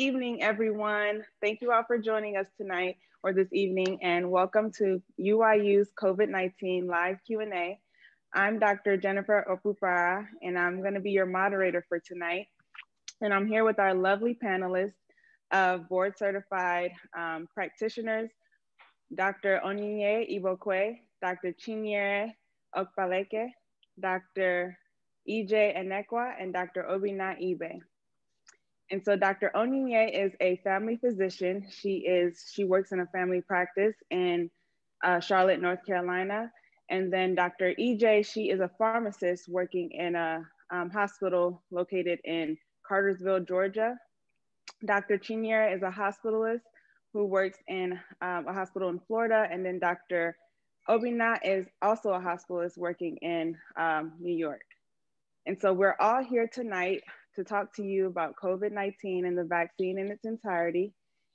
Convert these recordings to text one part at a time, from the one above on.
evening, everyone. Thank you all for joining us tonight or this evening, and welcome to UIU's COVID-19 live Q&A. I'm Dr. Jennifer Okpukpara, and I'm going to be your moderator for tonight. And I'm here with our lovely panelists of board-certified practitioners, Dr. Onyinye Igbokwe, Dr. Chinyere Okpaleke, Dr. EeJay Enekwa, and Dr. Obinna Ibe. And so Dr. Onyinye is a family physician. She works in a family practice in Charlotte, North Carolina. And then Dr. EeJay, she is a pharmacist working in a hospital located in Cartersville, Georgia. Dr. Chinyere is a hospitalist who works in a hospital in Florida. And then Dr. Obinna is also a hospitalist working in New York. And so we're all here tonight to talk to you about COVID-19 and the vaccine in its entirety.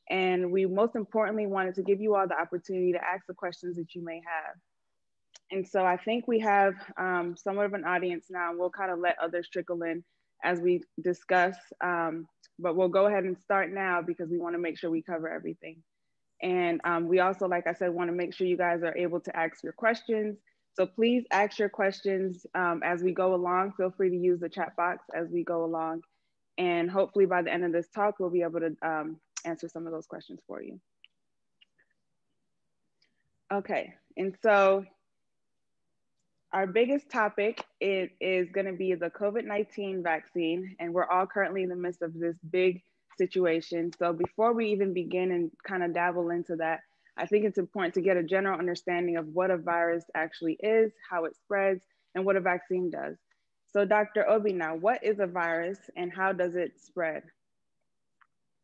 And we most importantly wanted to give you all the opportunity to ask the questions that you may have. And so I think we have somewhat of an audience now, and we'll kind of let others trickle in as we discuss, but we'll go ahead and start now because we wanna make sure we cover everything. And we also, like I said, wanna make sure you guys are able to ask your questions. So please ask your questions as we go along. Feel free to use the chat box as we go along. And hopefully by the end of this talk, we'll be able to answer some of those questions for you. Okay, and so our biggest topic is gonna be the COVID-19 vaccine, and we're all currently in the midst of this big situation. So before we even begin and kind of dabble into that, I think it's important to get a general understanding of what a virus actually is, how it spreads, and what a vaccine does. So Dr. Obinna, what is a virus and how does it spread?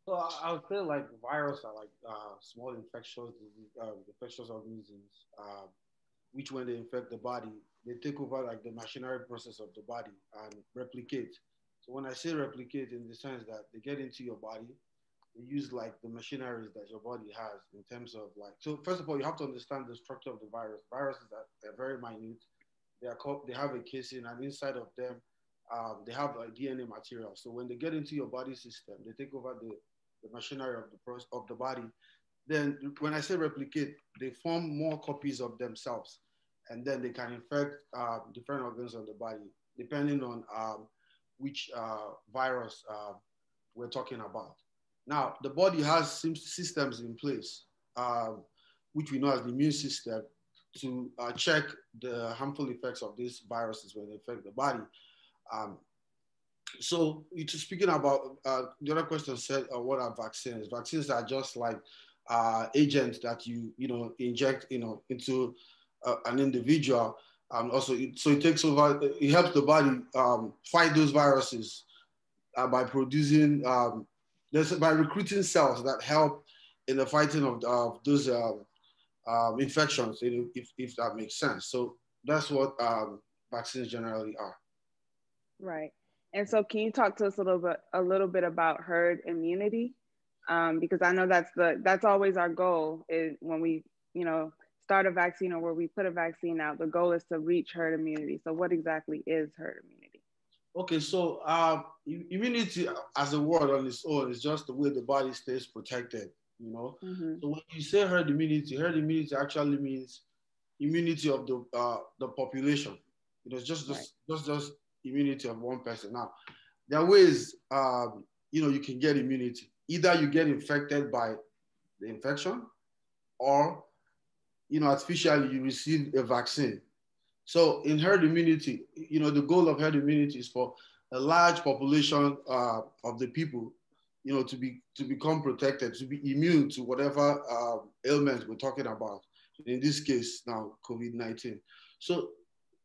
So I would say like viruses are like small infectious organisms, which when they infect the body, they take over like the machinery process of the body and replicate. So when I say replicate, in the sense that they get into your body, they use like the machineries that your body has in terms of like, so first of all, you have to understand the structure of the virus. Viruses are very minute. They have a casing, and inside of them, they have a DNA material. So when they get into your body system, they take over the machinery of the body. Then when I say replicate, they form more copies of themselves, and then they can infect different organs of the body, depending on which virus we're talking about. Now, the body has systems in place, which we know as the immune system, to check the harmful effects of these viruses when they affect the body. So speaking about, the other question said, what are vaccines? Vaccines are just like agents that you inject into an individual. Also, so it takes over, it helps the body fight those viruses by producing, by recruiting cells that help in the fighting of those infections, if that makes sense. So that's what vaccines generally are. Right. And so can you talk to us a little bit about herd immunity? Because I know that's always our goal is when we, start a vaccine or where we put a vaccine out, the goal is to reach herd immunity. So what exactly is herd immunity? Okay, so immunity as a word on its own is just the way the body stays protected, Mm-hmm. So when you say herd immunity actually means immunity of the population. Just immunity of one person. Now, there are ways you can get immunity. Either you get infected by the infection, or artificially you receive a vaccine. So in herd immunity, the goal of herd immunity is for a large population of the people, to become protected, to be immune to whatever ailments we're talking about. In this case now, COVID-19. So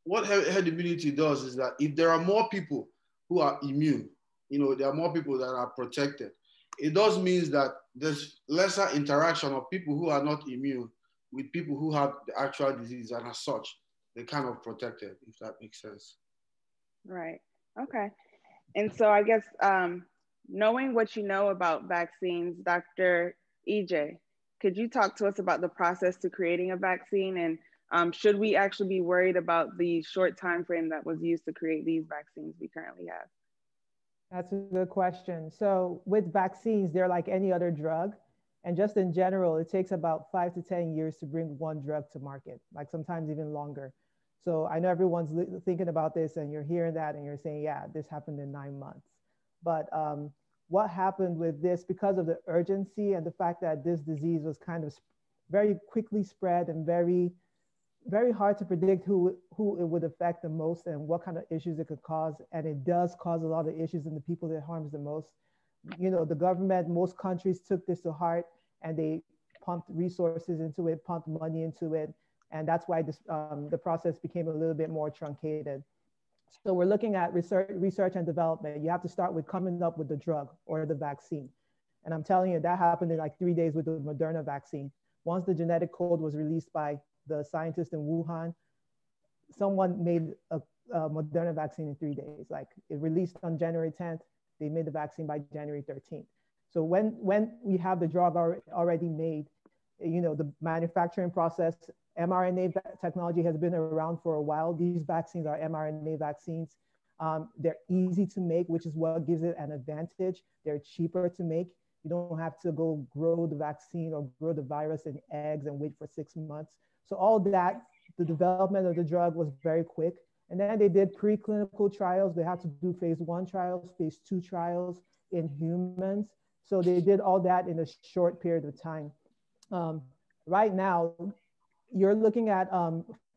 what herd immunity does is that if there are more people who are immune, there are more people that are protected, it does mean that there's lesser interaction of people who are not immune with people who have the actual disease, and as such, they're kind of protected, if that makes sense. Right. Okay. And so I guess knowing what you know about vaccines, Dr. EeJay, could you talk to us about the process to creating a vaccine, and should we actually be worried about the short time frame that was used to create these vaccines we currently have? That's a good question. So with vaccines, they're like any other drug. And just in general, it takes about 5 to 10 years to bring one drug to market, like sometimes even longer. So I know everyone's thinking about this and you're hearing that and you're saying, yeah, this happened in 9 months. But what happened with this, because of the urgency and the fact that this disease was kind of very quickly spread and very hard to predict who it would affect the most and what kind of issues it could cause. And it does cause a lot of issues in the people that it harms the most. You know, the government, most countries took this to heart and they pumped resources into it, pumped money into it. And that's why the process became a little bit more truncated. So we're looking at research and development. You have to start with coming up with the drug or the vaccine. And I'm telling you, that happened in like 3 days with the Moderna vaccine. Once the genetic code was released by the scientists in Wuhan, someone made a Moderna vaccine in 3 days. Like it released on January 10th, they made the vaccine by January 13th. So when we have the drug already made, you know, the manufacturing process, mRNA technology has been around for a while. These vaccines are mRNA vaccines. They're easy to make, which is what gives it an advantage. They're cheaper to make. You don't have to go grow the vaccine or grow the virus in eggs and wait for 6 months. So all that, the development of the drug was very quick. And then they did preclinical trials. They had to do phase 1 trials, phase 2 trials in humans. So they did all that in a short period of time. Right now, you're looking at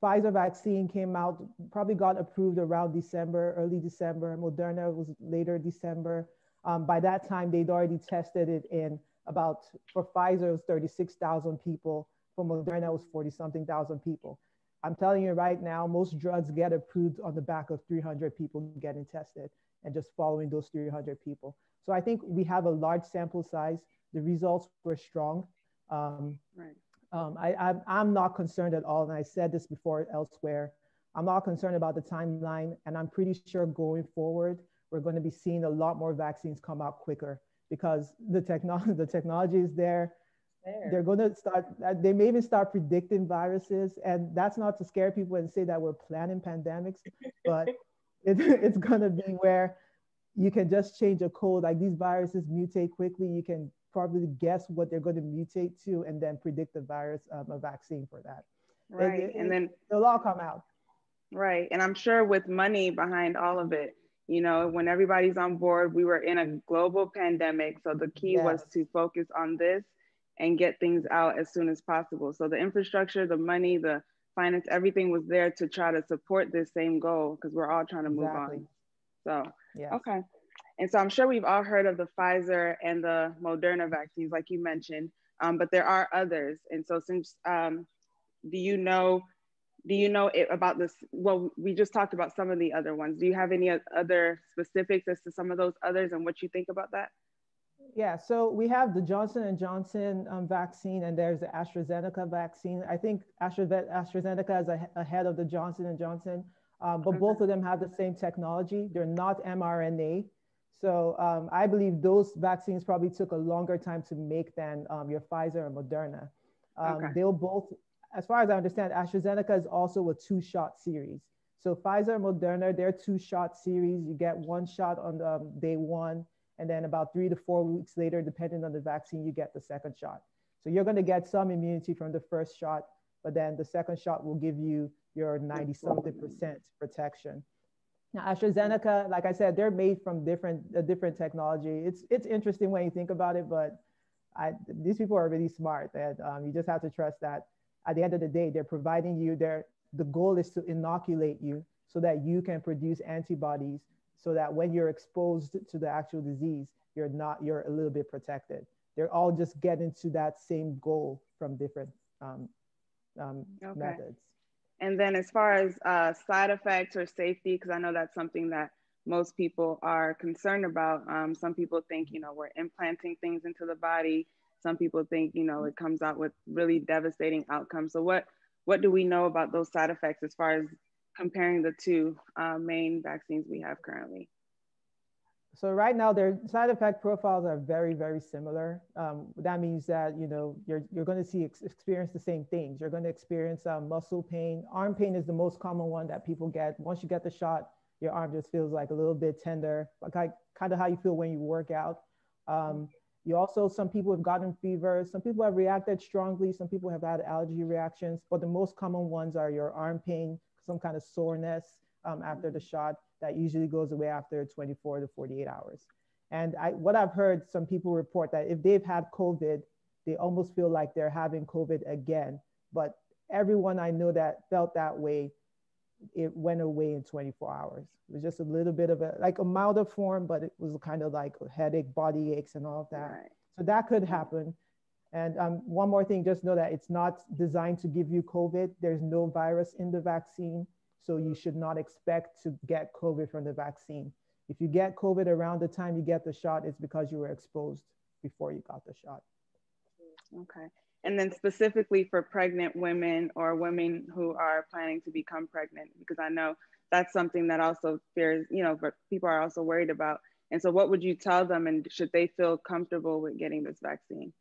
Pfizer vaccine came out, probably got approved around December, early December. Moderna was later December. By that time, they'd already tested it in about, for Pfizer, it was 36,000 people. For Moderna, it was 40-something thousand people. I'm telling you right now, most drugs get approved on the back of 300 people getting tested and just following those 300 people. So I think we have a large sample size. The results were strong. Right. I'm not concerned at all. And I said this before elsewhere. I'm not concerned about the timeline. And I'm pretty sure going forward, we're going to be seeing a lot more vaccines come out quicker because the technology is there. They're going to start, they may even start predicting viruses. And that's not to scare people and say that we're planning pandemics, but it's going to be where you can just change a code. Like these viruses mutate quickly. You can probably guess what they're going to mutate to and then predict the virus, a vaccine for that. Right. And then they'll all come out. Right. And I'm sure with money behind all of it, you know, when everybody's on board, we were in a global pandemic. So the key was to focus on this and get things out as soon as possible. So the infrastructure, the money, the finance, everything was there to try to support this same goal because we're all trying to move on. So, okay. And so I'm sure we've all heard of the Pfizer and the Moderna vaccines, like you mentioned, but there are others. And so since, do you know about this? Well, we just talked about some of the other ones. Do you have any other specifics as to some of those others and what you think about that? Yeah, so we have the Johnson & Johnson vaccine and there's the Astrazeneca vaccine. I think AstraZeneca is ahead of the Johnson & Johnson, but both of them have the same technology. They're not mRNA. So I believe those vaccines probably took a longer time to make than your Pfizer and Moderna. They'll both, as far as I understand, AstraZeneca is also a 2-shot series. So Pfizer and Moderna, they're 2-shot series. You get 1 shot on day 1, and then about 3 to 4 weeks later, depending on the vaccine, you get the 2nd shot. So you're going to get some immunity from the 1st shot, but then the 2nd shot will give you your 90-something% protection. Now, AstraZeneca, like I said, they're made from different technology. It's interesting when you think about it, but these people are really smart. That you just have to trust that at the end of the day, they're providing you the goal is to inoculate you so that you can produce antibodies so that when you're exposed to the actual disease, you're a little bit protected. They're all just getting to that same goal from different methods. And then as far as side effects or safety, because I know that's something that most people are concerned about. Some people think, you know, we're implanting things into the body. Some people think, you know, it comes out with really devastating outcomes. So what do we know about those side effects as far as comparing the two main vaccines we have currently? So right now, their side effect profiles are very, very similar. That means that, you know, you're going to experience the same things. You're going to experience muscle pain. Arm pain is the most common one that people get. Once you get the shot, your arm just feels like a little bit tender, like kind of how you feel when you work out. You also, some people have gotten fever, some people have reacted strongly, some people have had allergy reactions, but the most common ones are your arm pain, some kind of soreness after the shot that usually goes away after 24 to 48 hours. And what I've heard, some people report that if they've had COVID, they almost feel like they're having COVID again. But everyone I know that felt that way, it went away in 24 hours. It was just a little bit of a milder form, but it was kind of like a headache, body aches and all of that. Right. So that could happen. And one more thing, just know that it's not designed to give you COVID. There's no virus in the vaccine. So you should not expect to get COVID from the vaccine. If you get COVID around the time you get the shot, it's because you were exposed before you got the shot. Okay. And then specifically for pregnant women or women who are planning to become pregnant, because I know that's something that also fears, but people are also worried about. And so what would you tell them, and should they feel comfortable with getting this vaccine?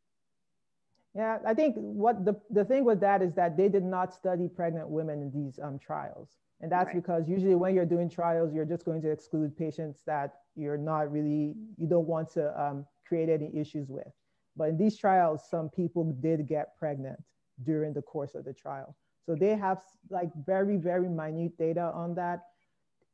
Yeah, I think what the thing with that is that they did not study pregnant women in these trials. And that's right. Because usually when you're doing trials, you're just going to exclude patients that you don't want to create any issues with. But in these trials, some people did get pregnant during the course of the trial. So they have like very, very minute data on that.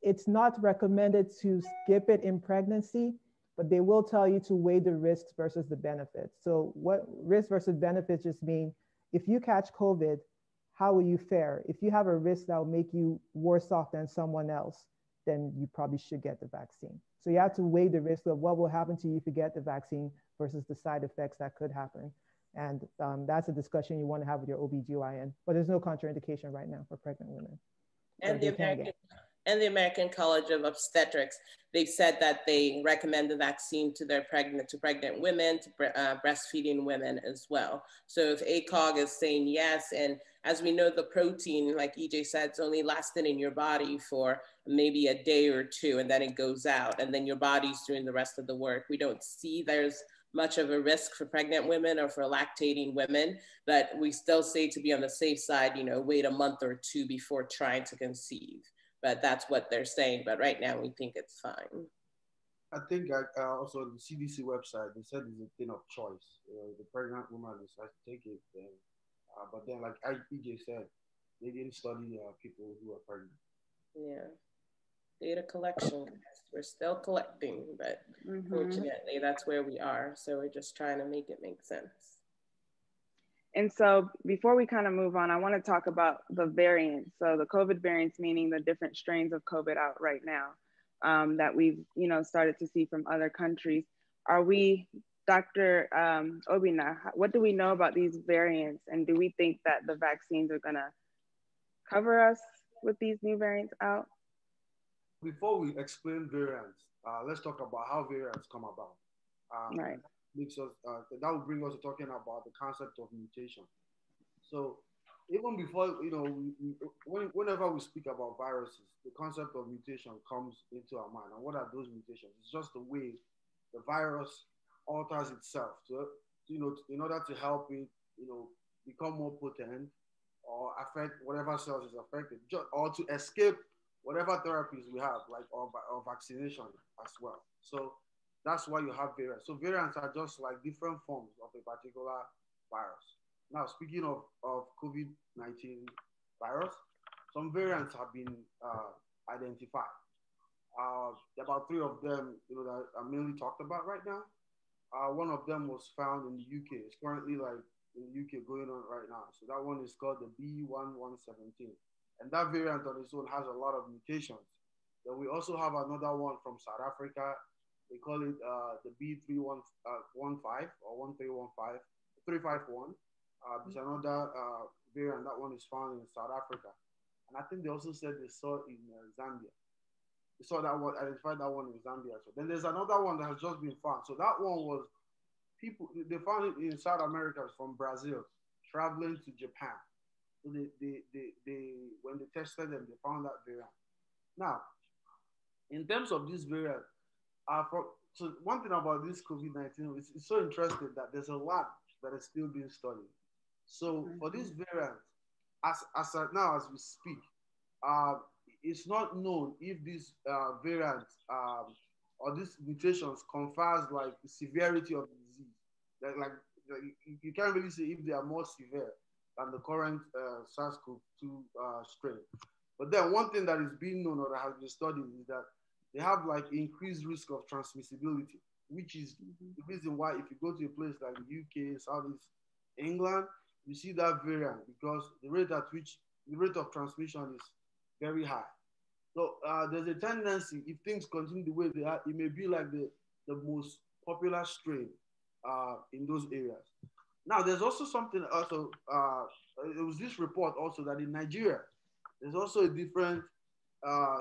It's not recommended to skip it in pregnancy, but they will tell you to weigh the risks versus the benefits. So what risk versus benefits just mean, if you catch COVID, how will you fare? If you have a risk that will make you worse off than someone else, then you probably should get the vaccine. So you have to weigh the risk of what will happen to you if you get the vaccine versus the side effects that could happen. And that's a discussion you want to have with your OBGYN, but there's no contraindication right now for pregnant women. And the American College of Obstetrics, they've said that they recommend the vaccine to pregnant women, to breastfeeding women as well. So if ACOG is saying yes, and as we know, the protein, like EeJay said, it's only lasting in your body for maybe a day or two, and then it goes out, and then your body's doing the rest of the work. We don't see there's much of a risk for pregnant women or for lactating women, but we still say to be on the safe side, wait a month or two before trying to conceive. But that's what they're saying. But right now, we think it's fine. I think also on the CDC website, they said it's a thing of choice. The pregnant woman decides to take it. But then, like EeJay said, they didn't study people who are pregnant. Yeah. Data collection. We're still collecting, but fortunately, that's where we are. So we're just trying to make it make sense. And so before we kind of move on, I want to talk about the variants. So the COVID variants, meaning the different strains of COVID out right now that we've, started to see from other countries. Are we, Dr. Obinna, what do we know about these variants? And do we think that the vaccines are gonna cover us with these new variants out? Before we explain variants, let's talk about how variants come about. Right. That will bring us to talking about the concept of mutation. So even before, whenever we speak about viruses, the concept of mutation comes into our mind. And what are those mutations? It's just the way the virus alters itself. So, in order to help it, become more potent or affect whatever cells is affected, or to escape whatever therapies we have, like or vaccination as well. So that's why you have variants. So variants are just like different forms of a particular virus. Now, speaking of COVID-19 virus, some variants have been identified. About 3 of them, that are mainly talked about right now. One of them was found in the UK. It's currently in the UK going on right now. So that one is called the B1117. And that variant on its own has a lot of mutations. Then we also have another one from South Africa. They call it the B3115 or 351. There's another variant. That one is found in South Africa. And I think they also said they saw it in Zambia. They saw that one, identified that one in Zambia. So then there's another one that has just been found. So that one was they found it in South America from Brazil, traveling to Japan. So they when they tested them, they found that variant. Now, in terms of this variant, so one thing about this COVID-19 is it's so interesting that there's a lot that is still being studied. So for this variant, as now as we speak, it's not known if these variants or these mutations confers like the severity of the disease. Like you can't really say if they are more severe than the current SARS-CoV-2 strain. But then one thing that is being known or that has been studied is that they have like increased risk of transmissibility, which is the reason why if you go to a place like the UK, Southeast England, you see that variant because the rate of transmission is very high. So there's a tendency, if things continue the way they are, it may be like the most popular strain in those areas. Now, there's also something also, it was this report also that in Nigeria, there's also a different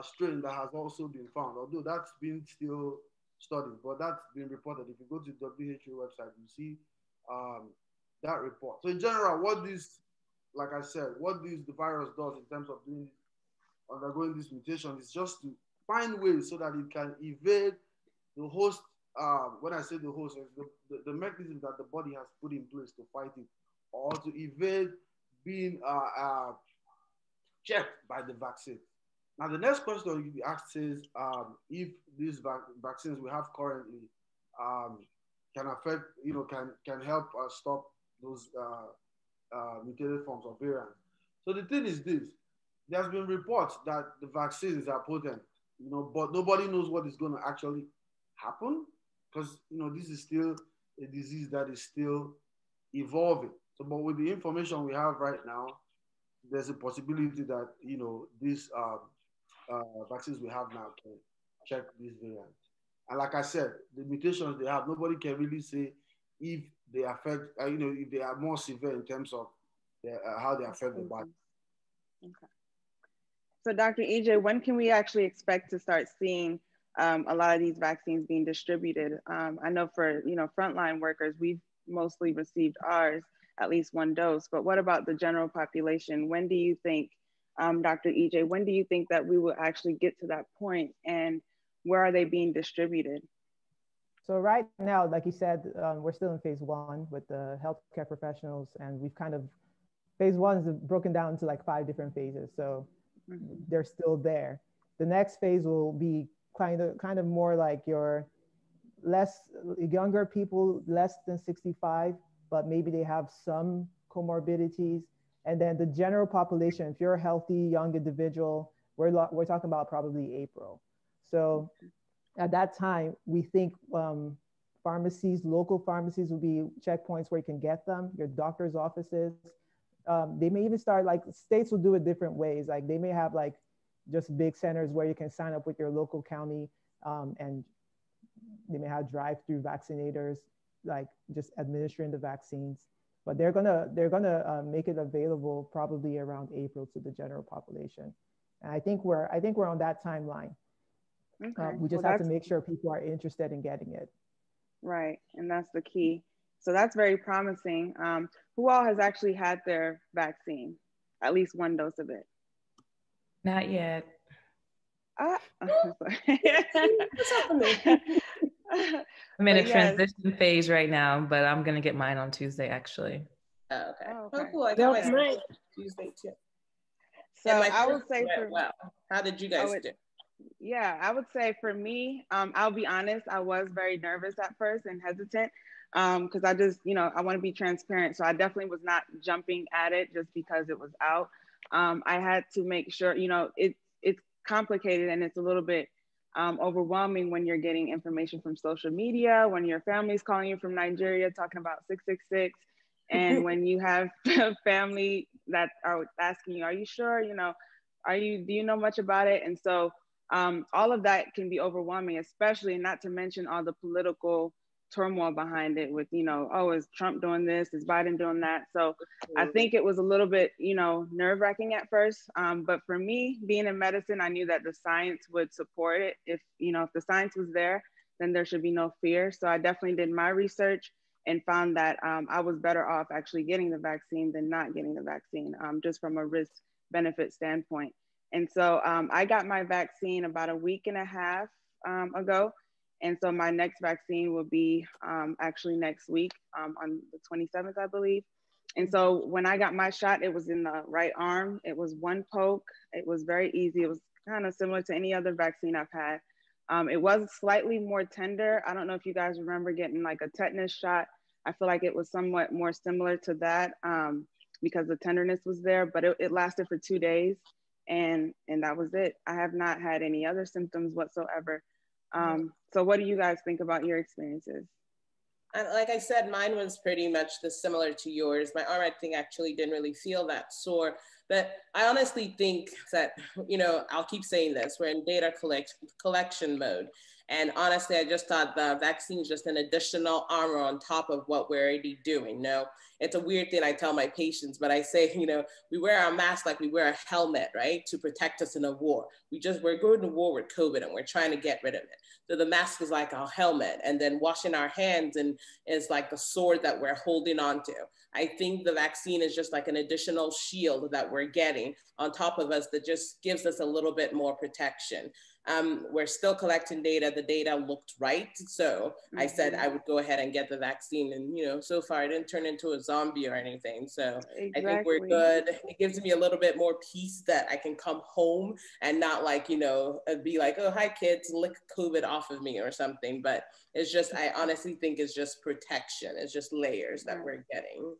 strain that has also been found, although that's been still studied, but that's been reported. If you go to the WHO website, you see that report. So in general, what this, like I said, what the virus does in terms of undergoing this mutation is just to find ways so that it can evade the host. When I say the host, the mechanism that the body has put in place to fight it, or to evade being checked by the vaccine. Now, the next question you be asked is if these vaccines we have currently can affect, can help stop those mutated forms of variants. So the thing is this: there's been reports that the vaccines are potent, but nobody knows what is going to actually happen because this is still a disease that is still evolving. So, but with the information we have right now, there's a possibility that these vaccines we have now can check these variants. And like I said, the mutations they have, nobody can really say if they affect, if they are more severe in terms of how they affect the body. Okay. So Dr. EeJay, when can we actually expect to start seeing a lot of these vaccines being distributed? I know for frontline workers, we've mostly received ours, at least one dose, but what about the general population? When do you think, Dr. EeJay, when do you think that we will actually get to that point, and where are they being distributed? So right now, like you said, we're still in phase 1 with the healthcare professionals, and we've phase 1 is broken down into like 5 different phases. So they're still there. The next phase will be kind of more like your younger people, less than 65, but maybe they have some comorbidities. And then the general population, if you're a healthy young individual, we're talking about probably April. So at that time, we think local pharmacies will be checkpoints where you can get them, your doctor's offices. They may even start, like states will do it different ways. Like they may have like just big centers where you can sign up with your local county, and they may have drive-through vaccinators, like just administering the vaccines. But they're gonna make it available probably around April to the general population. And I think we're on that timeline. Okay. We just have to make sure people are interested in getting it. Right, and that's the key. So that's very promising. Who all has actually had their vaccine? At least one dose of it? Not yet. I'm in a transition phase right now, but I'm gonna get mine on Tuesday actually. Oh, okay. Oh, okay. Oh, cool. I got mine Tuesday too. So I would say how did you guys do? Yeah, I would say for me, I'll be honest, I was very nervous at first and hesitant because I just, I want to be transparent. So I definitely was not jumping at it just because it was out. I had to make sure, it's complicated and it's a little bit overwhelming when you're getting information from social media, when your family's calling you from Nigeria talking about 666, and when you have family that are asking you, are you sure, do you know much about it? And so all of that can be overwhelming, especially not to mention all the political turmoil behind it with, oh, is Trump doing this? Is Biden doing that? So I think it was a little bit, nerve wracking at first. But for me, being in medicine, I knew that the science would support it. If the science was there, then there should be no fear. So I definitely did my research and found that I was better off actually getting the vaccine than not getting the vaccine, just from a risk benefit standpoint. And so I got my vaccine about a week and a half ago. And so my next vaccine will be actually next week on the 27th, I believe. And so when I got my shot, it was in the right arm. It was one poke. It was very easy. It was kind of similar to any other vaccine I've had. It was slightly more tender. I don't know if you guys remember getting like a tetanus shot. I feel like it was somewhat more similar to that because the tenderness was there, but it lasted for 2 days, and that was it. I have not had any other symptoms whatsoever. So what do you guys think about your experiences? Like I said, mine was pretty much similar to yours. My arm, I think, actually didn't really feel that sore. But I honestly think that, I'll keep saying this, we're in data collection mode. And honestly, I just thought the vaccine is just an additional armor on top of what we're already doing. No, it's a weird thing I tell my patients, but I say, we wear our mask like we wear a helmet, right? To protect us in a war. We're going to war with COVID and we're trying to get rid of it. So the mask is like our helmet, and then washing our hands is like the sword that we're holding on to. I think the vaccine is just like an additional shield that we're getting on top of us that just gives us a little bit more protection. We're still collecting data. The data looked right. So I said I would go ahead and get the vaccine. And, so far I didn't turn into a zombie or anything. So exactly. I think we're good. It gives me a little bit more peace that I can come home and not like, be like, oh, hi kids, lick COVID off of me or something. But it's just, I honestly think it's just protection. It's just layers that we're getting.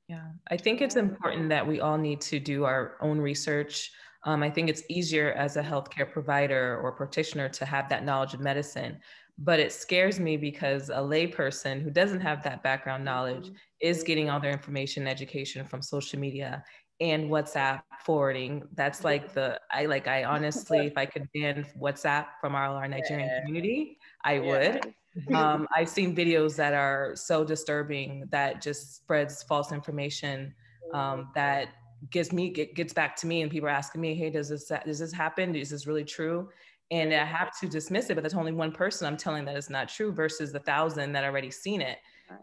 Yeah, I think it's important that we all need to do our own research. I think it's easier as a healthcare provider or practitioner to have that knowledge of medicine, but it scares me because a layperson who doesn't have that background knowledge is getting all their information and education from social media and WhatsApp forwarding. That's like I honestly, if I could ban WhatsApp from our Nigerian community, I would. I've seen videos that are so disturbing that just spreads false information that gets back to me, and people are asking me, hey, does this happen? Is this really true? And I have to dismiss it, but there's only one person I'm telling that it's not true versus the 1,000 that already seen it.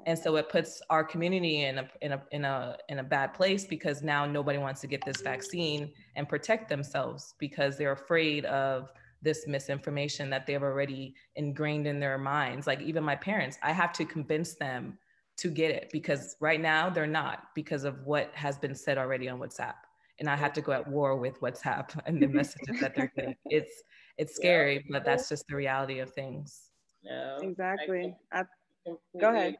And so it puts our community in a bad place because now nobody wants to get this vaccine and protect themselves because they're afraid of this misinformation that they've already ingrained in their minds. Like even my parents, I have to convince them to get it because right now they're not, because of what has been said already on WhatsApp. And I have to go at war with WhatsApp and the messages that they're getting. It's scary, but that's just the reality of things. No, exactly. Go ahead.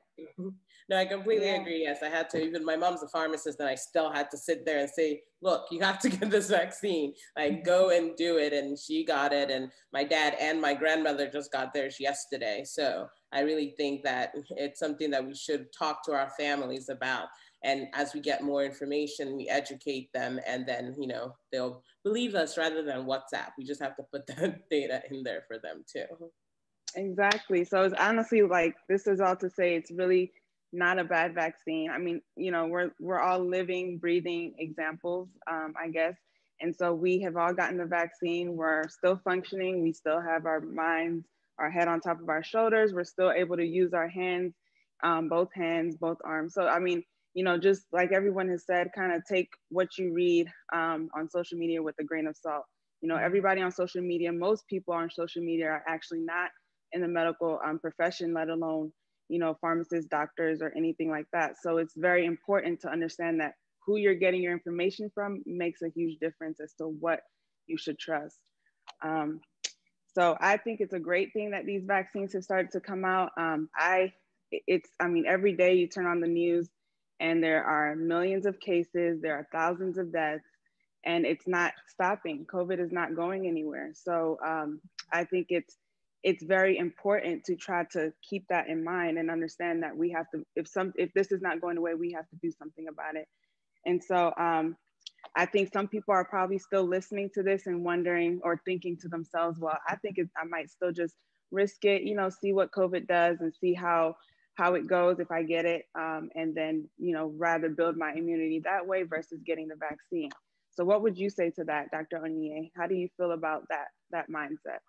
No, I completely agree. Yes, I had to. Even my mom's a pharmacist, and I still had to sit there and say, "Look, you have to get this vaccine. Like, go and do it." And she got it, and my dad and my grandmother just got theirs yesterday. So I really think that it's something that we should talk to our families about. And as we get more information, we educate them, and then they'll believe us rather than WhatsApp. We just have to put that data in there for them too. Exactly. So it's honestly like, this is all to say it's really not a bad vaccine. I mean, we're all living, breathing examples, I guess. And so we have all gotten the vaccine. We're still functioning. We still have our minds, our head on top of our shoulders. We're still able to use our hands, both arms. So, I mean, just like everyone has said, kind of take what you read on social media with a grain of salt. Everybody on social media, most people on social media are actually not in the medical profession, let alone, pharmacists, doctors, or anything like that. So it's very important to understand that who you're getting your information from makes a huge difference as to what you should trust. So I think it's a great thing that these vaccines have started to come out. Every day you turn on the news and there are millions of cases, there are thousands of deaths, and it's not stopping. COVID is not going anywhere. So I think it's very important to try to keep that in mind and understand that we have to, if this is not going away, we have to do something about it. And so I think some people are probably still listening to this and wondering or thinking to themselves, well, I think I might still just risk it, see what COVID does and see how it goes if I get it. And then, rather build my immunity that way versus getting the vaccine. So what would you say to that, Dr. Onyinye? How do you feel about that mindset?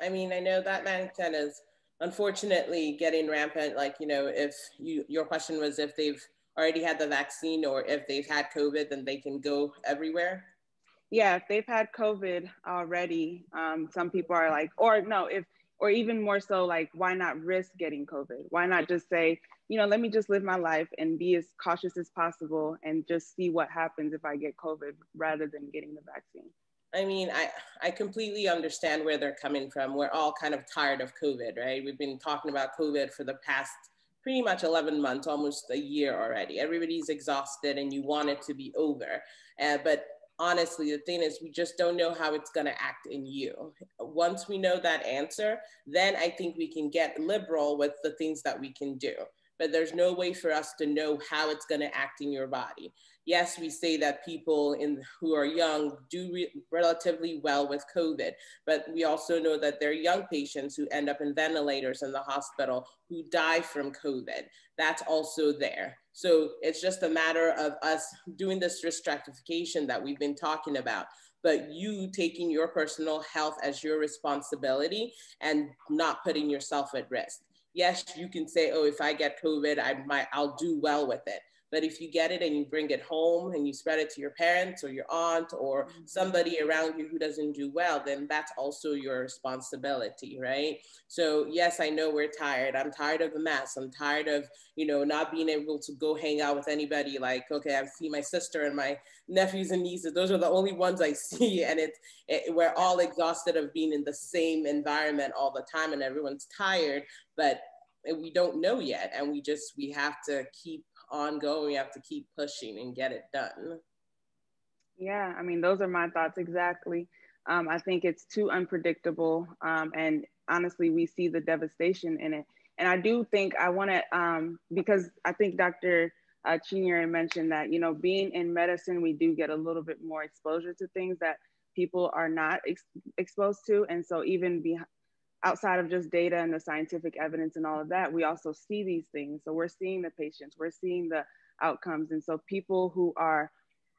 I mean, I know that mindset is unfortunately getting rampant. Like, if your question was if they've already had the vaccine or if they've had COVID, then they can go everywhere. Yeah, if they've had COVID already, some people are like, or even more so, like, why not risk getting COVID? Why not just say, let me just live my life and be as cautious as possible and just see what happens if I get COVID rather than getting the vaccine? I mean, I completely understand where they're coming from. We're all kind of tired of COVID, right? We've been talking about COVID for the past pretty much 11 months, almost a year already. Everybody's exhausted and you want it to be over. But honestly, the thing is, we just don't know how it's going to act in you. Once we know that answer, then I think we can get liberal with the things that we can do. But there's no way for us to know how it's going to act in your body. Yes, we say that people who are young do relatively well with COVID, but we also know that there are young patients who end up in ventilators in the hospital who die from COVID. That's also there. So it's just a matter of us doing this risk stratification that we've been talking about, but you taking your personal health as your responsibility and not putting yourself at risk. Yes, you can say, oh, if I get COVID, I'll do well with it. But if you get it and you bring it home and you spread it to your parents or your aunt or somebody around you who doesn't do well, then that's also your responsibility, right? So yes, I know we're tired. I'm tired of the mask. I'm tired of, not being able to go hang out with anybody. Like, okay, I see my sister and my nephews and nieces. Those are the only ones I see. And we're all exhausted of being in the same environment all the time and everyone's tired, but we don't know yet. And we have to keep ongoing. We have to keep pushing and get it done. Yeah, I mean, those are my thoughts exactly. I think it's too unpredictable. And honestly, we see the devastation in it. And I do think I want to, because I think Dr. Chinyere mentioned that, being in medicine, we do get a little bit more exposure to things that people are not exposed to. And so even outside of just data and the scientific evidence and all of that, we also see these things. So we're seeing the patients, we're seeing the outcomes. And so people who are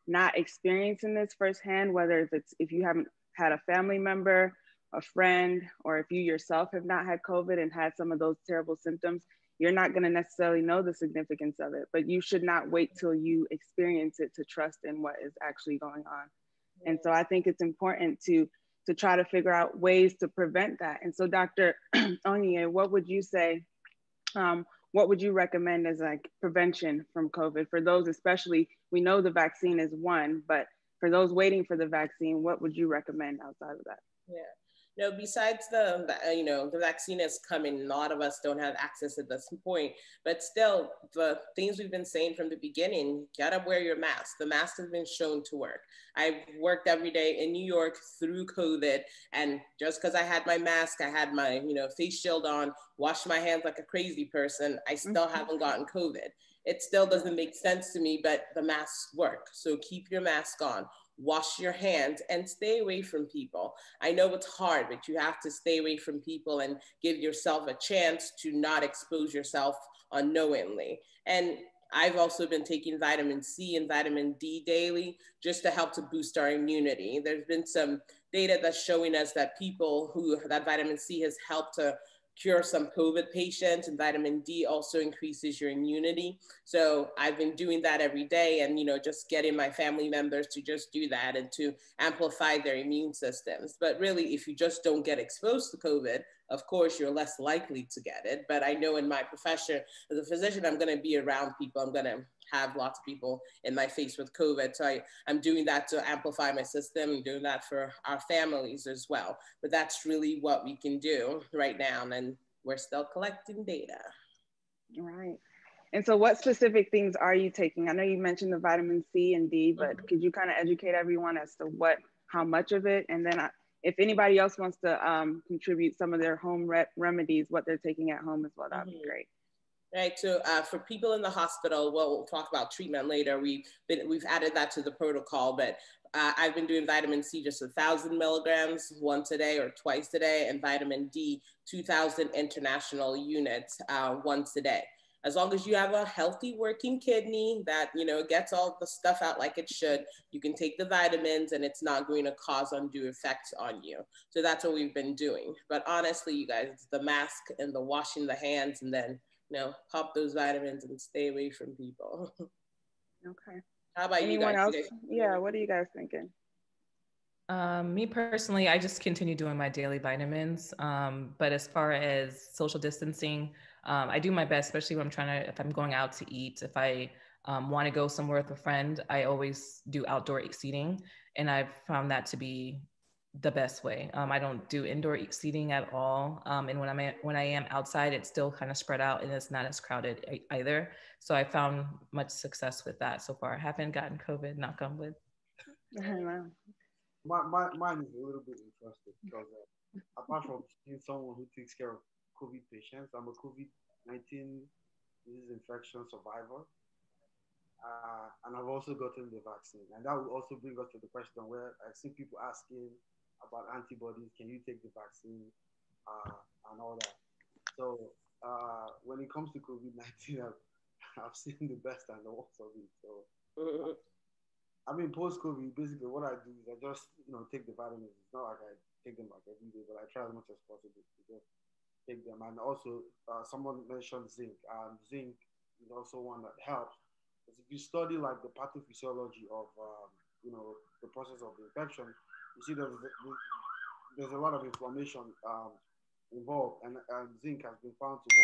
not experiencing this firsthand, whether if you haven't had a family member, a friend, or if you yourself have not had COVID and had some of those terrible symptoms, you're not going to necessarily know the significance of it, but you should not wait till you experience it to trust in what is actually going on. And so I think it's important to try to figure out ways to prevent that. And so Dr. Onyinye, what would you say, what would you recommend as like prevention from COVID for those, especially, we know the vaccine is one, but for those waiting for the vaccine, what would you recommend outside of that? Yeah. No, besides the vaccine is coming, a lot of us don't have access at this point, but still the things we've been saying from the beginning, you gotta wear your mask. The mask has been shown to work. I've worked every day in New York through COVID, and just because I had my mask, I had my, face shield on, washed my hands like a crazy person, I still haven't gotten COVID. It still doesn't make sense to me, but the masks work. So keep your mask on. Wash your hands and stay away from people. I know it's hard, but you have to stay away from people and give yourself a chance to not expose yourself unknowingly. And I've also been taking vitamin C and vitamin D daily just to help to boost our immunity. There's been some data that's showing us that that vitamin C has helped to cure some COVID patients, and vitamin D also increases your immunity. So I've been doing that every day, and just getting my family members to just do that and to amplify their immune systems. But really, if you just don't get exposed to COVID, of course, you're less likely to get it. But I know in my profession as a physician, I'm going to be around people. I'm going to have lots of people in my face with COVID. So I'm doing that to amplify my system and doing that for our families as well. But that's really what we can do right now. And we're still collecting data. Right. And so what specific things are you taking? I know you mentioned the vitamin C and D, but could you kind of educate everyone as to how much of it? And then if anybody else wants to contribute some of their home remedies, what they're taking at home as well, that'd be great. Right, so for people in the hospital, we'll talk about treatment later. We've added that to the protocol, but I've been doing vitamin C just 1,000 milligrams once a day or twice a day, and vitamin D 2,000 international units once a day. As long as you have a healthy working kidney that gets all the stuff out like it should, you can take the vitamins and it's not going to cause undue effects on you. So that's what we've been doing. But honestly, you guys, it's the mask and the washing the hands, and then pop those vitamins and stay away from people. Okay. How about anyone you guys? else? Yeah, what are you guys thinking? Me personally, I just continue doing my daily vitamins. But as far as social distancing, I do my best, especially when if I'm going out to eat. If I want to go somewhere with a friend, I always do outdoor seating. And I've found that to be the best way. I don't do indoor seating at all. And when I am outside, it's still kind of spread out and it's not as crowded either. So I found much success with that so far. I haven't gotten COVID, knock on wood. Wow. Mine is a little bit interesting because apart from being someone who takes care of COVID patients, I'm a COVID-19 disease infection survivor. And I've also gotten the vaccine. And that will also bring us to the question where I see people asking about antibodies, can you take the vaccine and all that. So when it comes to COVID-19, I've seen the best and the worst of it. So I mean, post-COVID, basically what I do is I just, take the vitamins. It's not like I take them like every day, but I try as much as possible to just take them. And also, someone mentioned zinc. Zinc is also one that helps. Because if you study like the pathophysiology of, the process of the infection, you see there's a lot of inflammation involved, and zinc has been found to be.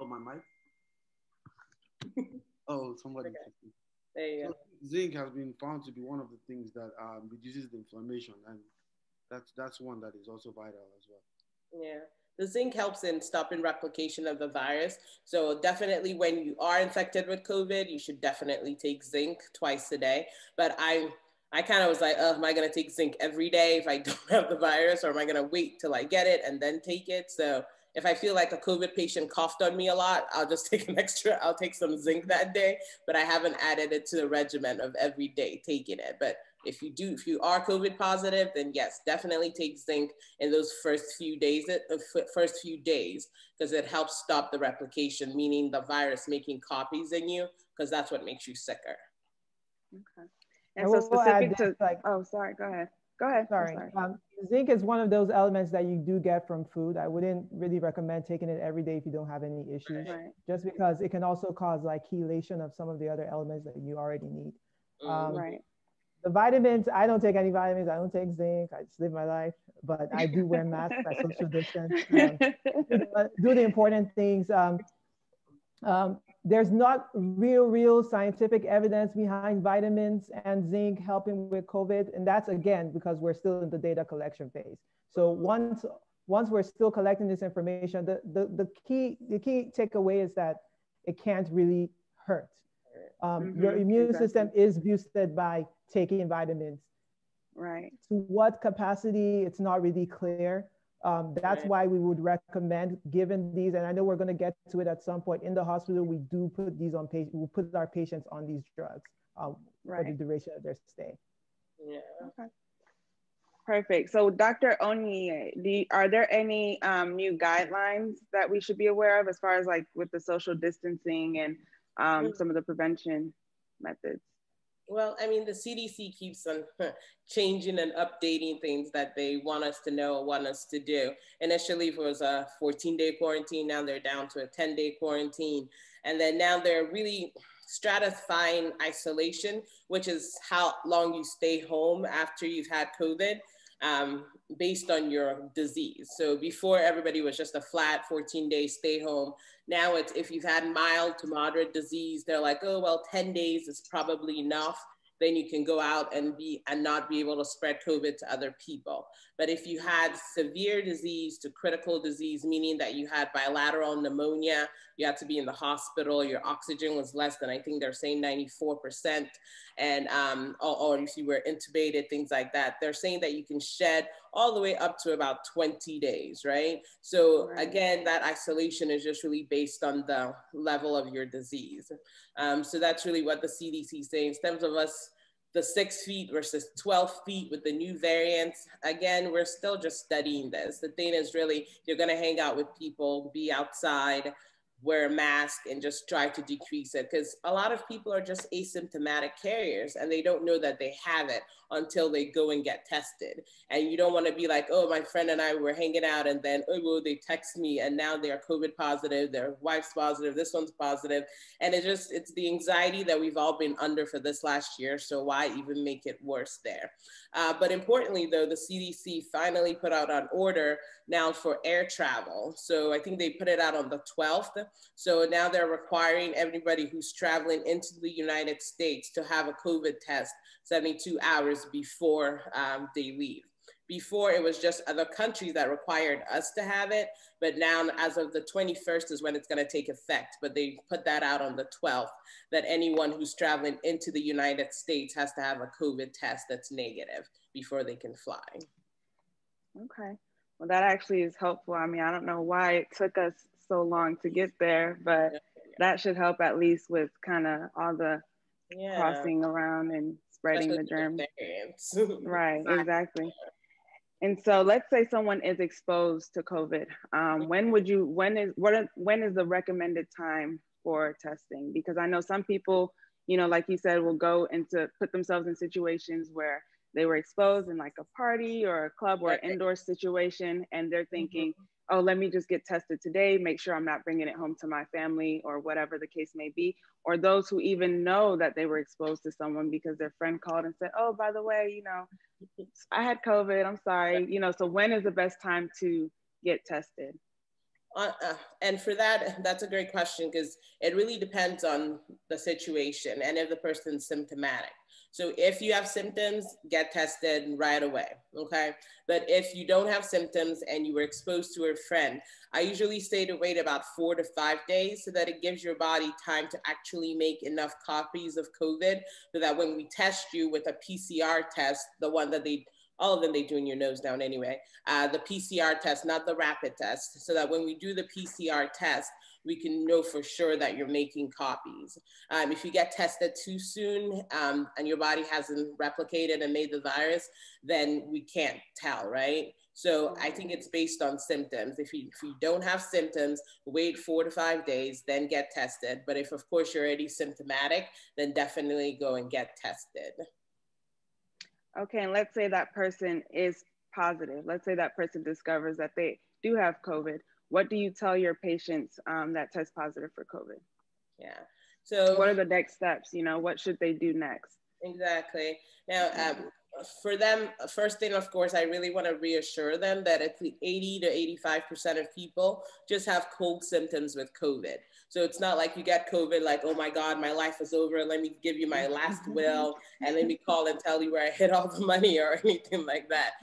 Oh, my mic. Oh, somebody. Okay. There you go. Zinc has been found to be one of the things that reduces the inflammation, and that's one that is also vital as well. Yeah. The zinc helps in stopping replication of the virus. So definitely when you are infected with COVID, you should definitely take zinc twice a day. But I kind of was like, am I going to take zinc every day if I don't have the virus, or am I going to wait till I get it and then take it? So if I feel like a COVID patient coughed on me a lot, I'll just take I'll take some zinc that day, but I haven't added it to the regimen of every day taking it. But if you are COVID positive, then yes, definitely take zinc in those first few days, because it helps stop the replication, meaning the virus making copies in you, because that's what makes you sicker. Okay. And so specific to, oh, sorry, go ahead. Go ahead. Sorry. Zinc is one of those elements that you do get from food. I wouldn't really recommend taking it every day if you don't have any issues, just because it can also cause like chelation of some of the other elements that you already need. Right. The vitamins, I don't take any vitamins. I don't take zinc. I just live my life, but I do wear masks. I social distance. Do the important things. There's not real scientific evidence behind vitamins and zinc helping with COVID. And that's again, because we're still in the data collection phase. So once we're still collecting this information, the key takeaway is that it can't really hurt. Your immune system is boosted by taking vitamins. Right. To what capacity, it's not really clear. That's why we would recommend giving these, and I know we're going to get to it at some point in the hospital. We do put these on patients. We put our patients on these drugs for the duration of their stay. Yeah. Okay. Perfect. So, Dr. Onyinye, are there any new guidelines that we should be aware of as far as like with the social distancing and some of the prevention methods? Well, I mean, the CDC keeps on changing and updating things that they want us to know, want us to do. Initially, it was a 14-day quarantine. Now they're down to a 10-day quarantine. And then now they're really stratifying isolation, which is how long you stay home after you've had COVID, based on your disease. So before, everybody was just a flat 14-day stay home. Now it's if you've had mild to moderate disease, they're like, oh, well, 10 days is probably enough. Then you can go out and not be able to spread COVID to other people. But if you had severe disease to critical disease, meaning that you had bilateral pneumonia, you had to be in the hospital, your oxygen was less than, I think they're saying 94%, and or if you were intubated, things like that, they're saying that you can shed all the way up to about 20 days, right? So again, that isolation is just really based on the level of your disease. So that's really what the CDC is saying. In terms of us, the 6 feet versus 12 feet with the new variants, again, we're still just studying this. The thing is really, you're gonna hang out with people, be outside, wear a mask, and just try to decrease it. Because a lot of people are just asymptomatic carriers and they don't know that they have it until they go and get tested. And you don't want to be like, oh, my friend and I were hanging out and then, oh, well, they text me and now they're COVID positive, their wife's positive, this one's positive. And it's the anxiety that we've all been under for this last year. So why even make it worse there? But importantly, though, the CDC finally put out an order now for air travel. So I think they put it out on the 12th. So now they're requiring everybody who's traveling into the United States to have a COVID test 72 hours before they leave. Before, it was just other countries that required us to have it, but now as of the 21st is when it's going to take effect. But they put that out on the 12th, that anyone who's traveling into the United States has to have a COVID test that's negative before they can fly. Okay, well, that actually is helpful. I mean, I don't know why it took us so long to get there, but that should help at least with kind of all the crossing around and spreading the germ. Right, exactly. And so let's say someone is exposed to COVID. When is the recommended time for testing? Because I know some people, you know, like you said, will go into put themselves in situations where they were exposed in like a party or a club or an indoor situation, and they're thinking, oh, let me just get tested today, make sure I'm not bringing it home to my family or whatever the case may be. Or those who even know that they were exposed to someone because their friend called and said, oh, by the way, you know, I had COVID, I'm sorry. You know, so when is the best time to get tested? And for that, that's a great question, because it really depends on the situation and if the person's symptomatic. So if you have symptoms, get tested right away, okay? But if you don't have symptoms and you were exposed to a friend, I usually say to wait about 4 to 5 days so that it gives your body time to actually make enough copies of COVID so that when we test you with a PCR test, the one that all of them they do in your nose down anyway, the PCR test, not the rapid test, so that when we do the PCR test, we can know for sure that you're making copies. If you get tested too soon and your body hasn't replicated and made the virus, then we can't tell, right? So I think it's based on symptoms. If you don't have symptoms, wait 4 to 5 days, then get tested. But if, of course, you're already symptomatic, then definitely go and get tested. Okay, and let's say that person is positive. Let's say that person discovers that they do have COVID. What do you tell your patients that test positive for COVID? Yeah, so what are the next steps? You know, what should they do next? Exactly. Now, for them, first thing, of course, I really want to reassure them that at least 80 to 85% of people just have cold symptoms with COVID. So it's not like you get COVID, like, oh my God, my life is over. Let me give you my last will and let me call and tell you where I hid all the money or anything like that.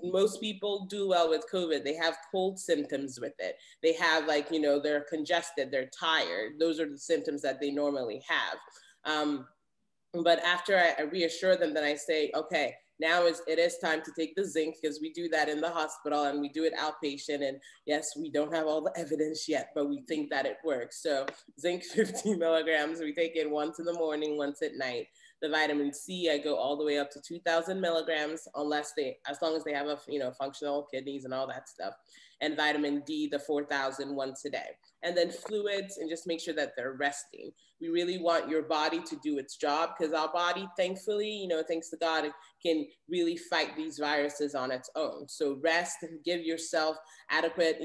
Most people do well with COVID. They have cold symptoms with it. They have like, you know, they're congested, they're tired. Those are the symptoms that they normally have. But after I reassure them, then I say, okay, now it is time to take the zinc, because we do that in the hospital and we do it outpatient. And yes, we don't have all the evidence yet, but we think that it works. So zinc 50 milligrams, we take it once in the morning, once at night. The vitamin C, I go all the way up to 2,000 milligrams, as long as they have functional kidneys and all that stuff. And vitamin D, the 4,000 once a day. And then fluids, and just make sure that they're resting. We really want your body to do its job, because our body, thankfully, thanks to God, can really fight these viruses on its own. So rest and give yourself adequate,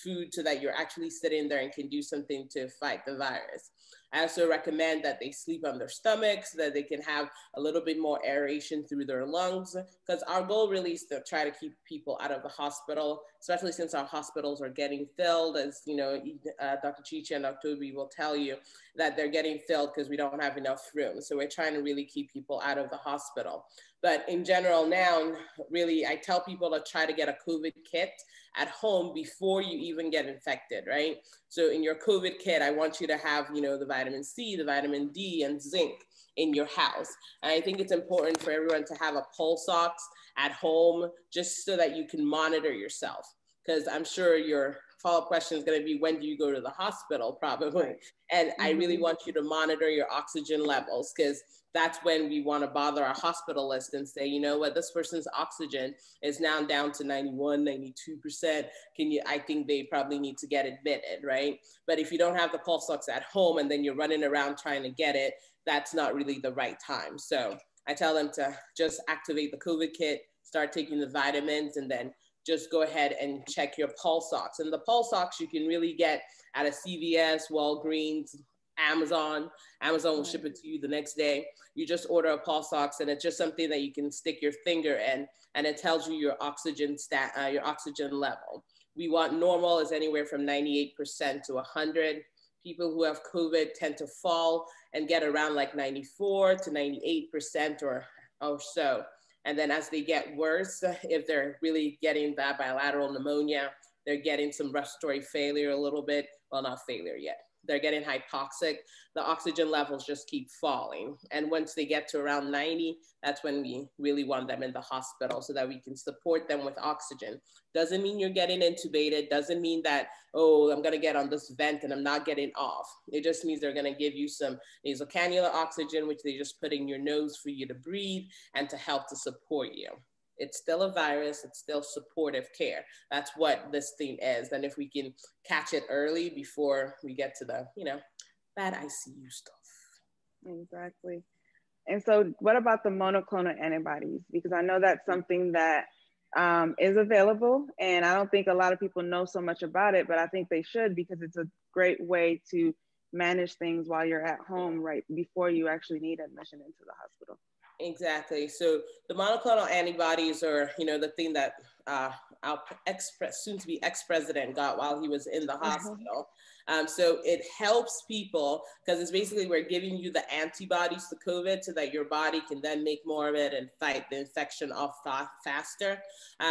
food so that you're actually sitting there and can do something to fight the virus. I also recommend that they sleep on their stomachs so that they can have a little bit more aeration through their lungs, because our goal really is to try to keep people out of the hospital, especially since our hospitals are getting filled. As Dr. Chicha and Dr. Toby will tell you that they're getting filled because we don't have enough room. So we're trying to really keep people out of the hospital. But in general now, really, I tell people to try to get a COVID kit at home before you even get infected, right? So in your COVID kit, I want you to have, the vitamin C, the vitamin D, and zinc in your house. And I think it's important for everyone to have a pulse ox at home, just so that you can monitor yourself. Because I'm sure your follow-up question is going to be, when do you go to the hospital, probably? And I really want you to monitor your oxygen levels, because that's when we want to bother our hospitalist and say, you know what, this person's oxygen is now down to 91, 92%. I think they probably need to get admitted, right? But if you don't have the pulse ox at home and then you're running around trying to get it, that's not really the right time. So I tell them to just activate the COVID kit, start taking the vitamins, and then just go ahead and check your pulse ox. And the pulse ox you can really get at a CVS, Walgreens, Amazon. Amazon will ship it to you the next day. You just order a pulse ox, and it's just something that you can stick your finger in, and it tells you your oxygen level. We want normal is anywhere from 98% to 100. People who have COVID tend to fall and get around like 94 to 98% or so. And then as they get worse, if they're really getting that bilateral pneumonia, they're getting some respiratory failure a little bit. Well, not failure yet. They're getting hypoxic. The oxygen levels just keep falling. And once they get to around 90, that's when we really want them in the hospital so that we can support them with oxygen. Doesn't mean you're getting intubated. Doesn't mean that, oh, I'm gonna get on this vent and I'm not getting off. It just means they're gonna give you some nasal cannula oxygen, which they just put in your nose for you to breathe and to help to support you. It's still a virus, it's still supportive care. That's what this thing is. And if we can catch it early before we get to the, bad ICU stuff. Exactly. And so what about the monoclonal antibodies? Because I know that's something that is available, and I don't think a lot of people know so much about it, but I think they should, because it's a great way to manage things while you're at home right before you actually need admission into the hospital. Exactly. So the monoclonal antibodies are, the thing that our soon-to-be ex-president got while he was in the hospital. So it helps people because it's basically we're giving you the antibodies to COVID so that your body can then make more of it and fight the infection off faster.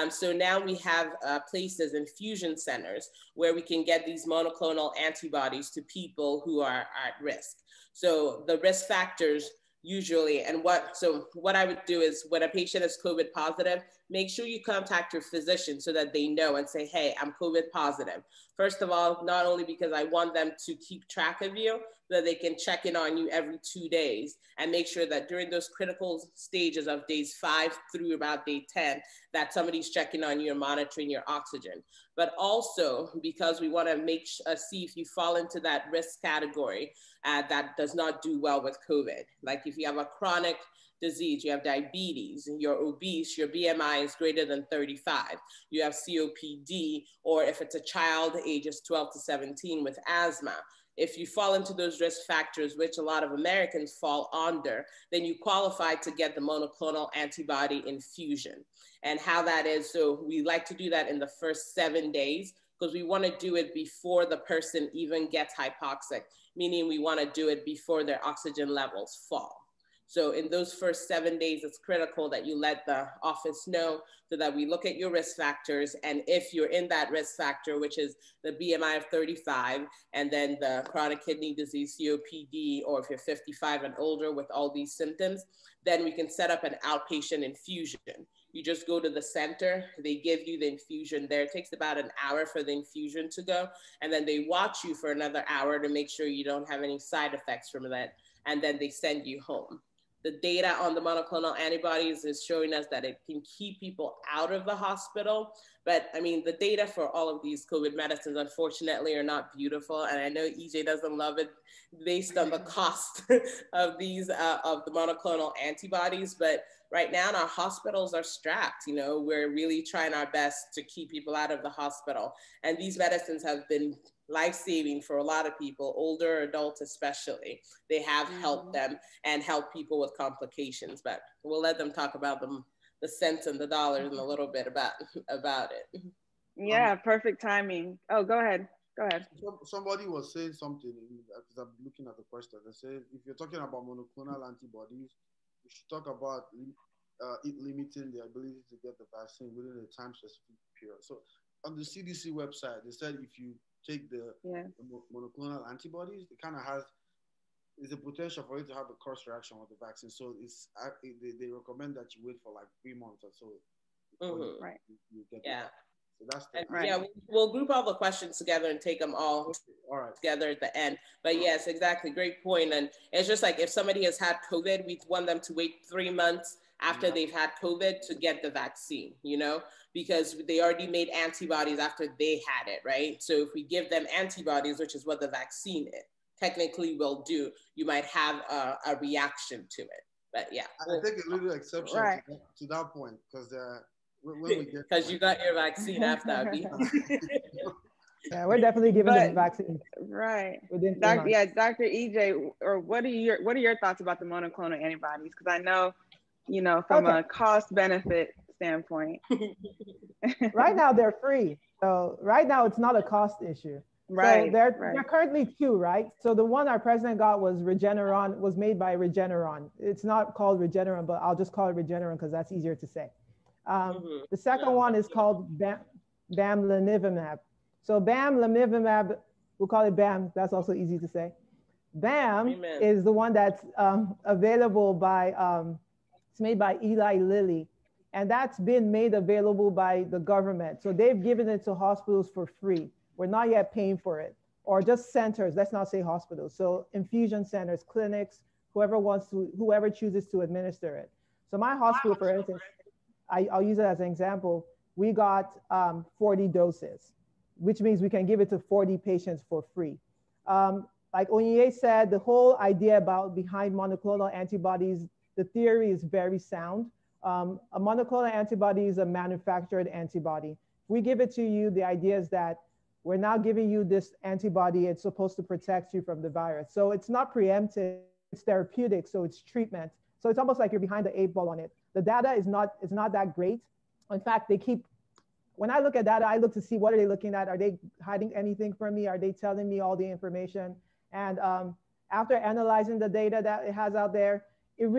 So now we have places, infusion centers, where we can get these monoclonal antibodies to people who are at risk. So the risk factors usually, and what I would do is when a patient is COVID positive, make sure you contact your physician so that they know and say, hey, I'm COVID positive. First of all, not only because I want them to keep track of you, that they can check in on you every 2 days and make sure that during those critical stages of days 5 through about day 10, that somebody's checking on you and monitoring your oxygen. But also because we want to see if you fall into that risk category that does not do well with COVID. Like if you have a chronic disease, you have diabetes, you're obese, your BMI is greater than 35, you have COPD, or if it's a child ages 12 to 17 with asthma. If you fall into those risk factors, which a lot of Americans fall under, then you qualify to get the monoclonal antibody infusion. And how that is, so we like to do that in the first 7 days because we want to do it before the person even gets hypoxic, meaning we want to do it before their oxygen levels fall. So in those first 7 days, it's critical that you let the office know so that we look at your risk factors. And if you're in that risk factor, which is the BMI of 35, and then the chronic kidney disease, COPD, or if you're 55 and older with all these symptoms, then we can set up an outpatient infusion. You just go to the center, they give you the infusion there. It takes about an hour for the infusion to go. And then they watch you for another hour to make sure you don't have any side effects from that. And then they send you home. The data on the monoclonal antibodies is showing us that it can keep people out of the hospital. But I mean, the data for all of these COVID medicines, unfortunately, are not beautiful. And I know EeJay doesn't love it based on the cost of these, of the monoclonal antibodies. But right now, our hospitals are strapped. We're really trying our best to keep people out of the hospital. And these medicines have been life-saving for a lot of people, older adults especially. They have helped them and helped people with complications, but we'll let them talk about the cents and the dollars in a little bit about it. Yeah, perfect timing. Oh, go ahead. Somebody was saying something, because I'm looking at the question. They say, if you're talking about monoclonal antibodies, you should talk about it limiting the ability to get the vaccine within a time-specific period. So on the CDC website, they said if you take the monoclonal antibodies, it kind of is a potential for it to have a cross reaction with the vaccine. So they recommend that you wait for like 3 months or so. Right. You get so that's right. Yeah, we'll group all the questions together and take them all together at the end. But yes, exactly. Great point. And it's just like if somebody has had COVID, we want them to wait 3 months after they've had COVID to get the vaccine, because they already made antibodies after they had it, right? So if we give them antibodies, which is what the vaccine technically will do, you might have a reaction to it. But yeah. I take a little exception to that point, because when we get... Because you got your vaccine after. Yeah, we're definitely giving them vaccine. Right. Dr. EeJay, or what are your thoughts about the monoclonal antibodies? Because I know, from a cost benefit standpoint. Right now they're free. So right now it's not a cost issue. Right. So there are currently two, right? So the one our president got was Regeneron, was made by Regeneron. It's not called Regeneron, but I'll just call it Regeneron because that's easier to say. The second one is called bamlanivimab. So bamlanivimab, we'll call it BAM. That's also easy to say. BAM is the one that's available by, it's made by Eli Lilly. And that's been made available by the government. So they've given it to hospitals for free. We're not yet paying for it, or just centers, let's not say hospitals. So infusion centers, clinics, whoever chooses to administer it. So my hospital, for instance, I'll use it as an example. We got 40 doses, which means we can give it to 40 patients for free. Like Onyinye said, the whole idea behind monoclonal antibodies, the theory is very sound. A monoclonal antibody is a manufactured antibody. If we give it to you, the idea is that we're now giving you this antibody. It's supposed to protect you from the virus. So it's not preemptive, it's therapeutic, so it's treatment. So it's almost like you're behind the 8 ball on it. The data is not that great. In fact, when I look at data, I look to see what are they looking at? Are they hiding anything from me? Are they telling me all the information? And after analyzing the data that it has out there, it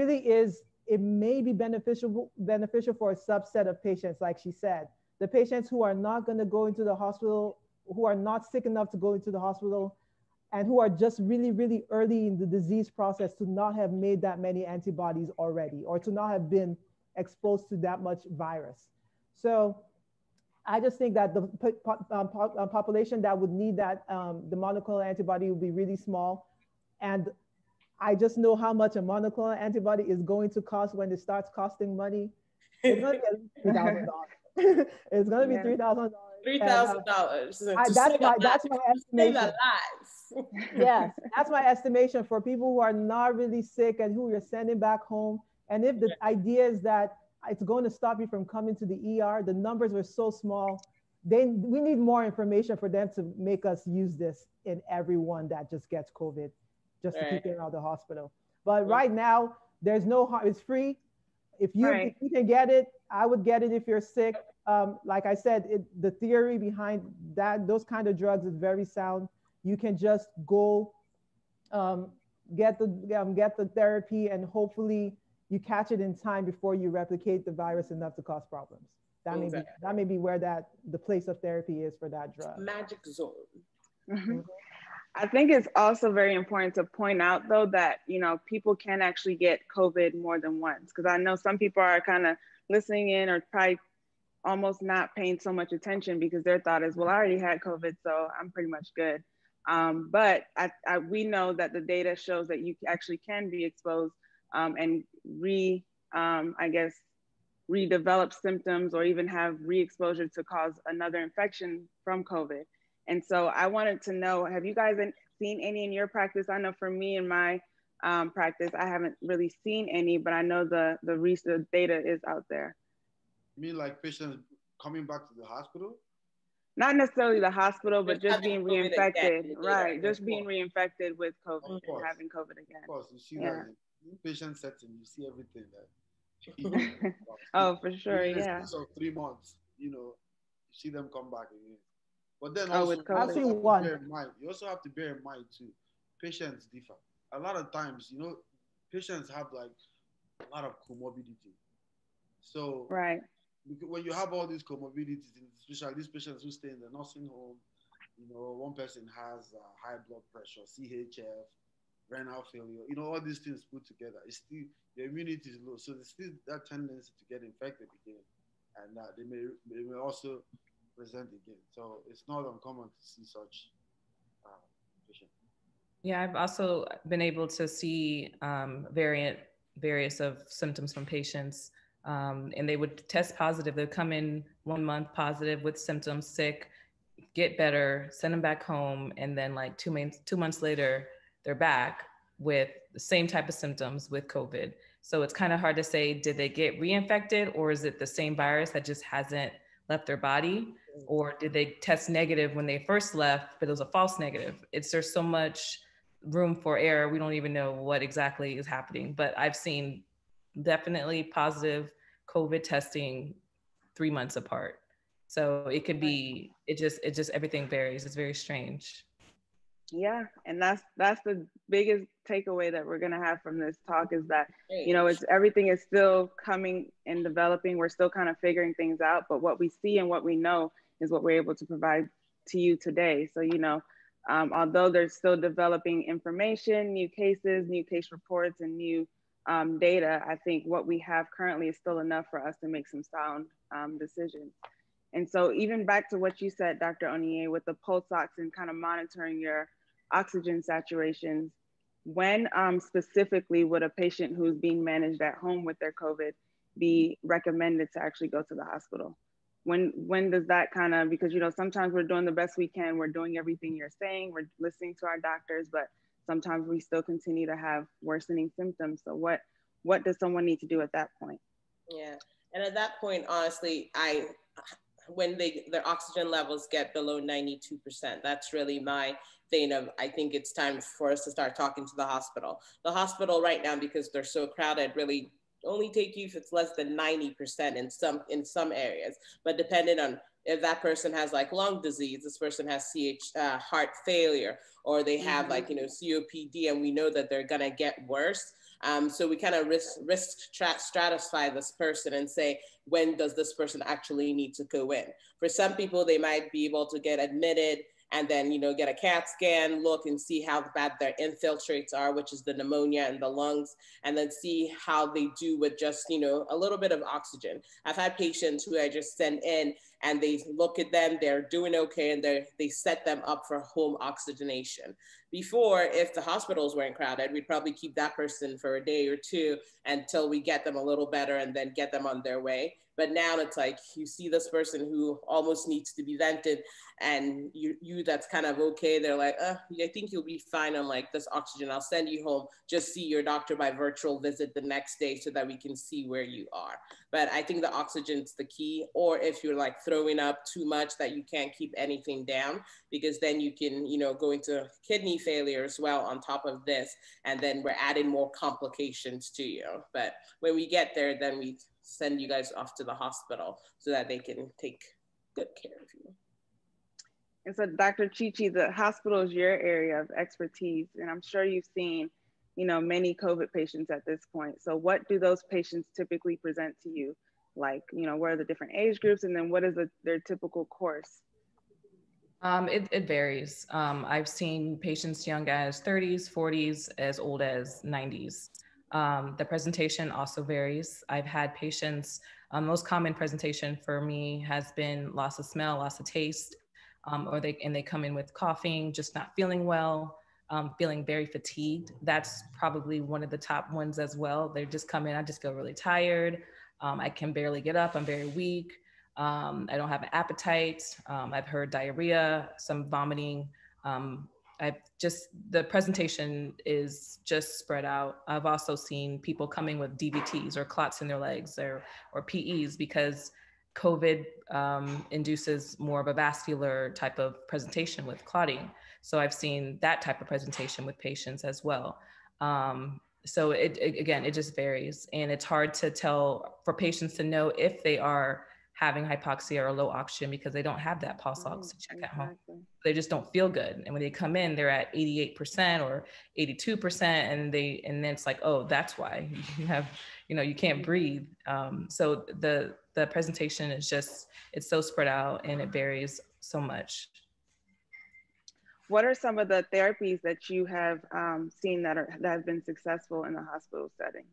may be beneficial for a subset of patients, like she said. The patients who are not gonna go into the hospital, who are not sick enough to go into the hospital, and who are just really, really early in the disease process to not have made that many antibodies already, or to not have been exposed to that much virus. So I just think that the population that would need that, the monoclonal antibody would be really small. And I just know how much a monoclonal antibody is going to cost when it starts costing money. It's going to be $3,000. It's going to be $3,000. $3,000. That's my estimation. Yes, that's my estimation for people who are not really sick and who you're sending back home. And if the idea is that it's going to stop you from coming to the ER, the numbers were so small. We need more information for them to make us use this in everyone that just gets COVID, just to keep them out of the hospital. But right now, there's no harm. It's free. If you can get it, I would get it if you're sick. Like I said, the theory behind those kind of drugs is very sound. You can just go get the therapy, and hopefully you catch it in time before you replicate the virus enough to cause problems. That may be where the place of therapy is for that drug. Magic zone. I think it's also very important to point out, though, that people can actually get COVID more than once, because I know some people are kind of listening in or probably almost not paying so much attention because their thought is, well, I already had COVID, so I'm pretty much good. But we know that the data shows that you actually can be exposed and redevelop symptoms or even have re-exposure to cause another infection from COVID. And so I wanted to know, have you guys seen any in your practice? I know for me in my practice, I haven't really seen any, but I know the research data is out there. You mean like patients coming back to the hospital? Not necessarily the hospital, but just being reinfected, right? Just being reinfected with COVID and having COVID again. Of course, you see that in patient setting, you see everything that. Oh, for sure, yeah. So 3 months, you see them come back again. But then also, you also have to bear in mind too, patients differ. A lot of times, patients have like a lot of comorbidity. So when you have all these comorbidities, especially these patients who stay in the nursing home, one person has high blood pressure, CHF, renal failure, all these things put together. It's still, the immunity is low. So there's still that tendency to get infected again. And they may also present again. So it's not uncommon to see such patients. Yeah, I've also been able to see various of symptoms from patients, and they would test positive. They'd come in 1 month positive with symptoms, sick, get better, send them back home, and then like 2 months later, they're back with the same type of symptoms with COVID. So it's kind of hard to say, did they get reinfected, or is it the same virus that just hasn't left their body? Or did they test negative when they first left, but it was a false negative? There's so much room for error. We don't even know what exactly is happening, but I've seen definitely positive COVID testing 3 months apart. So it could be, it just everything varies. It's very strange. Yeah, and that's the biggest takeaway that we're gonna have from this talk is that, you know, it's everything is still coming and developing. We're still kind of figuring things out, but what we see and what we know is what we're able to provide to you today. So, you know, although there's still developing information, new cases, new case reports, and new data, I think what we have currently is still enough for us to make some sound decisions. And so even back to what you said, Dr. Onyinye, with the pulse ox and kind of monitoring your oxygen saturations, when specifically would a patient who's being managed at home with their COVID be recommended to actually go to the hospital? When does that kind of, because, you know, sometimes we're doing the best we can, we're doing everything you're saying, we're listening to our doctors, but sometimes we still continue to have worsening symptoms. So what does someone need to do at that point? Yeah, and at that point, honestly, when their oxygen levels get below 92%, that's really my thing of, I think it's time for us to start talking to the hospital. The hospital right now, because they're so crowded, really only take you if it's less than 90% in some areas, but depending on if that person has like lung disease, this person has heart failure, or they have like, you know, COPD, and we know that they're gonna get worse. So we kind of risk stratify this person and say, when does this person actually need to go in? For some people, they might be able to get admitted and then, you know, get a CAT scan, look and see how bad their infiltrates are, which is the pneumonia in the lungs, and then see how they do with just, you know, a little bit of oxygen. I've had patients who I just send in and they look at them, they're doing okay, and they set them up for home oxygenation. Before, if the hospitals weren't crowded, we'd probably keep that person for a day or two until we get them a little better and then get them on their way. But now it's like, you see this person who almost needs to be vented, and you that's kind of okay. They're like, I think you'll be fine on like this oxygen. I'll send you home. Just see your doctor by virtual visit the next day so that we can see where you are. But I think the oxygen's the key. Or if you're like throwing up too much that you can't keep anything down, because then you can, you know, go into kidney failure as well on top of this. And then we're adding more complications to you. But when we get there, then we send you guys off to the hospital so that they can take good care of you. And so, Dr. Chichi, the hospital is your area of expertise, and I'm sure you've seen, you know, many COVID patients at this point. So what do those patients typically present to you? Like, you know, what are the different age groups, and then what is their typical course? It varies. I've seen patients young as 30s, 40s, as old as 90s. The presentation also varies. I've had patients, most common presentation for me has been loss of smell, loss of taste, or they come in with coughing, just not feeling well, feeling very fatigued. That's probably one of the top ones as well. They just come in, I just feel really tired. I can barely get up, I'm very weak. I don't have an appetite. I've heard diarrhea, some vomiting. The presentation is just spread out. I've also seen people coming with DVTs or clots in their legs or PEs, because COVID induces more of a vascular type of presentation with clotting. So I've seen that type of presentation with patients as well. So again, it just varies, and it's hard to tell for patients to know if they are having hypoxia or low oxygen, because they don't have that pulse ox to check at home. They just don't feel good. And when they come in, they're at 88% or 82%. And then it's like, oh, that's why you have, you know, you can't breathe. So the presentation is just, it's so spread out and it varies so much. What are some of the therapies that you have seen that have been successful in the hospital setting?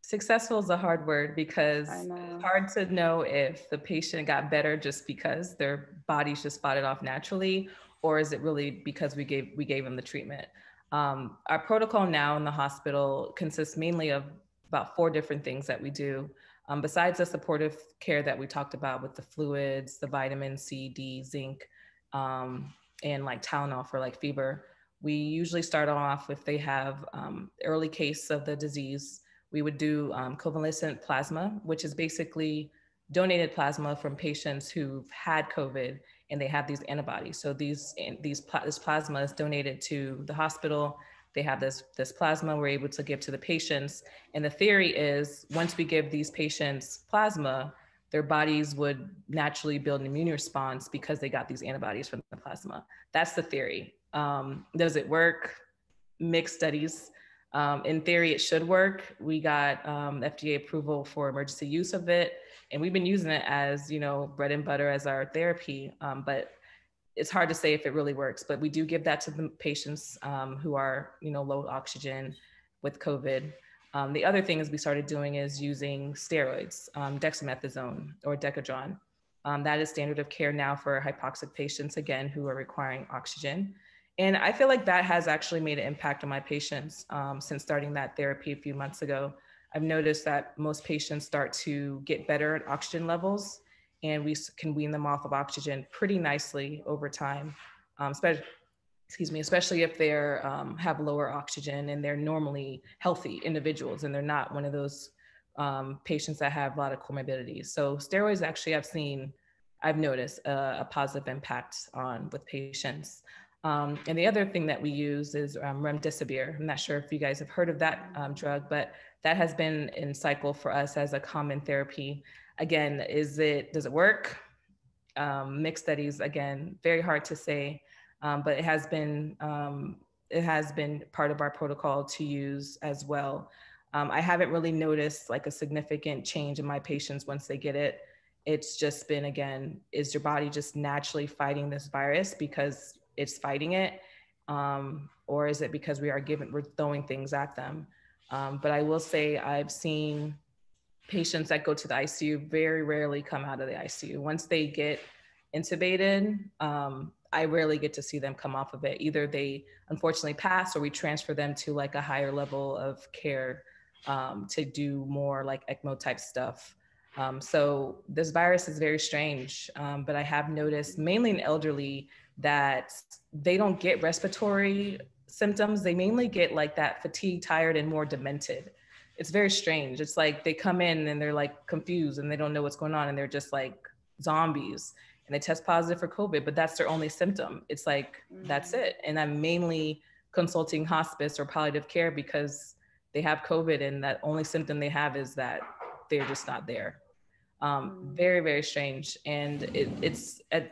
Successful is a hard word, because it's hard to know if the patient got better just because their bodies just fought it off naturally, or is it really because we gave them the treatment. Our protocol now in the hospital consists mainly of about 4 different things that we do. Besides the supportive care that we talked about with the fluids, the vitamin C, D, zinc, and like Tylenol for like fever, we usually start off if they have early case of the disease. We would do Covalent Plasma, which is basically donated plasma from patients who've had COVID and they have these antibodies. So this plasma is donated to the hospital. They have this plasma we're able to give to the patients. And the theory is, once we give these patients plasma, their bodies would naturally build an immune response because they got these antibodies from the plasma. That's the theory. Does it work? Mixed studies. In theory, it should work. We got FDA approval for emergency use of it, and we've been using it as, you know, bread and butter as our therapy. But it's hard to say if it really works. But we do give that to the patients who are, you know, low oxygen with COVID. The other thing is we started doing is using steroids, dexamethasone or Decadron. That is standard of care now for hypoxic patients, again, who are requiring oxygen. And I feel like that has actually made an impact on my patients since starting that therapy a few months ago. I've noticed that most patients start to get better at oxygen levels, and we can wean them off of oxygen pretty nicely over time, especially if they're have lower oxygen and they're normally healthy individuals and they're not one of those patients that have a lot of comorbidities. So steroids actually I've noticed a positive impact on with patients. And the other thing that we use is remdesivir. I'm not sure if you guys have heard of that drug, but that has been in cycle for us as a common therapy. Again, does it work? Mixed studies, again, very hard to say, but it has been part of our protocol to use as well. I haven't really noticed like a significant change in my patients once they get it. It's just been, again, is your body just naturally fighting this virus because it's fighting it? Or is it because we're throwing things at them? But I will say I've seen patients that go to the ICU very rarely come out of the ICU. Once they get intubated, I rarely get to see them come off of it. Either they unfortunately pass or we transfer them to like a higher level of care to do more like ECMO type stuff. So this virus is very strange, but I have noticed mainly in elderly that they don't get respiratory symptoms. They mainly get like that fatigue, tired, and more demented. It's very strange. It's like they come in and they're like confused and they don't know what's going on and they're just like zombies and they test positive for COVID, but that's their only symptom. It's like, that's it. And I'm mainly consulting hospice or palliative care because they have COVID and that only symptom they have is that they're just not there. Very, very strange. And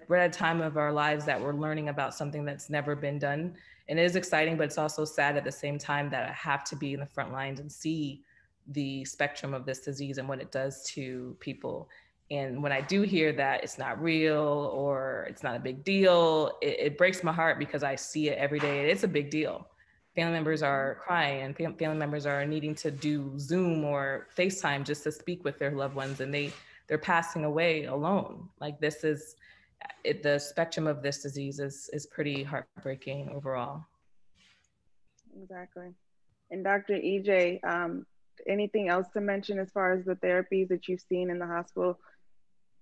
we're at a time of our lives that we're learning about something that's never been done. And it is exciting, but it's also sad at the same time that I have to be in the front lines and see the spectrum of this disease and what it does to people. And when I do hear that it's not real or it's not a big deal, it breaks my heart because I see it every day. It's a big deal. Family members are crying and family members are needing to do Zoom or FaceTime just to speak with their loved ones, and they're passing away alone. Like the spectrum of this disease is pretty heartbreaking overall. Exactly. And Dr. EeJay, anything else to mention as far as the therapies that you've seen in the hospital?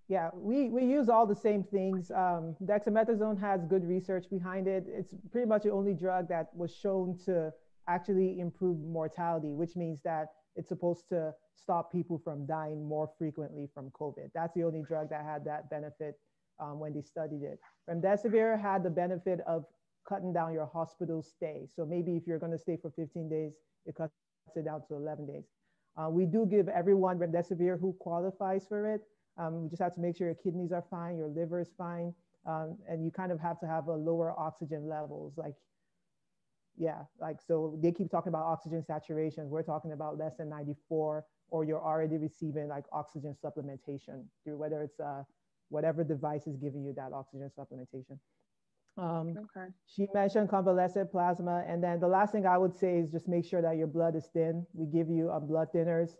Yeah, we use all the same things. Dexamethasone has good research behind it. It's pretty much the only drug that was shown to actually improve mortality, which means that it's supposed to stop people from dying more frequently from COVID. That's the only drug that had that benefit when they studied it. Remdesivir had the benefit of cutting down your hospital stay. So maybe if you're going to stay for 15 days, it cuts it down to 11 days. We do give everyone remdesivir who qualifies for it. We just have to make sure your kidneys are fine, your liver is fine, and you kind of have to have a lower oxygen levels. So they keep talking about oxygen saturation. We're talking about less than 94, or you're already receiving like oxygen supplementation through whether it's whatever device is giving you that oxygen supplementation. Okay. She mentioned convalescent plasma. And then the last thing I would say is just make sure that your blood is thin. We give you blood thinners,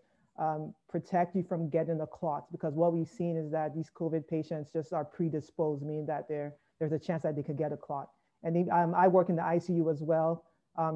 protect you from getting a clot, because what we've seen is that these COVID patients just are predisposed, meaning that there's a chance that they could get a clot. And I work in the ICU as well.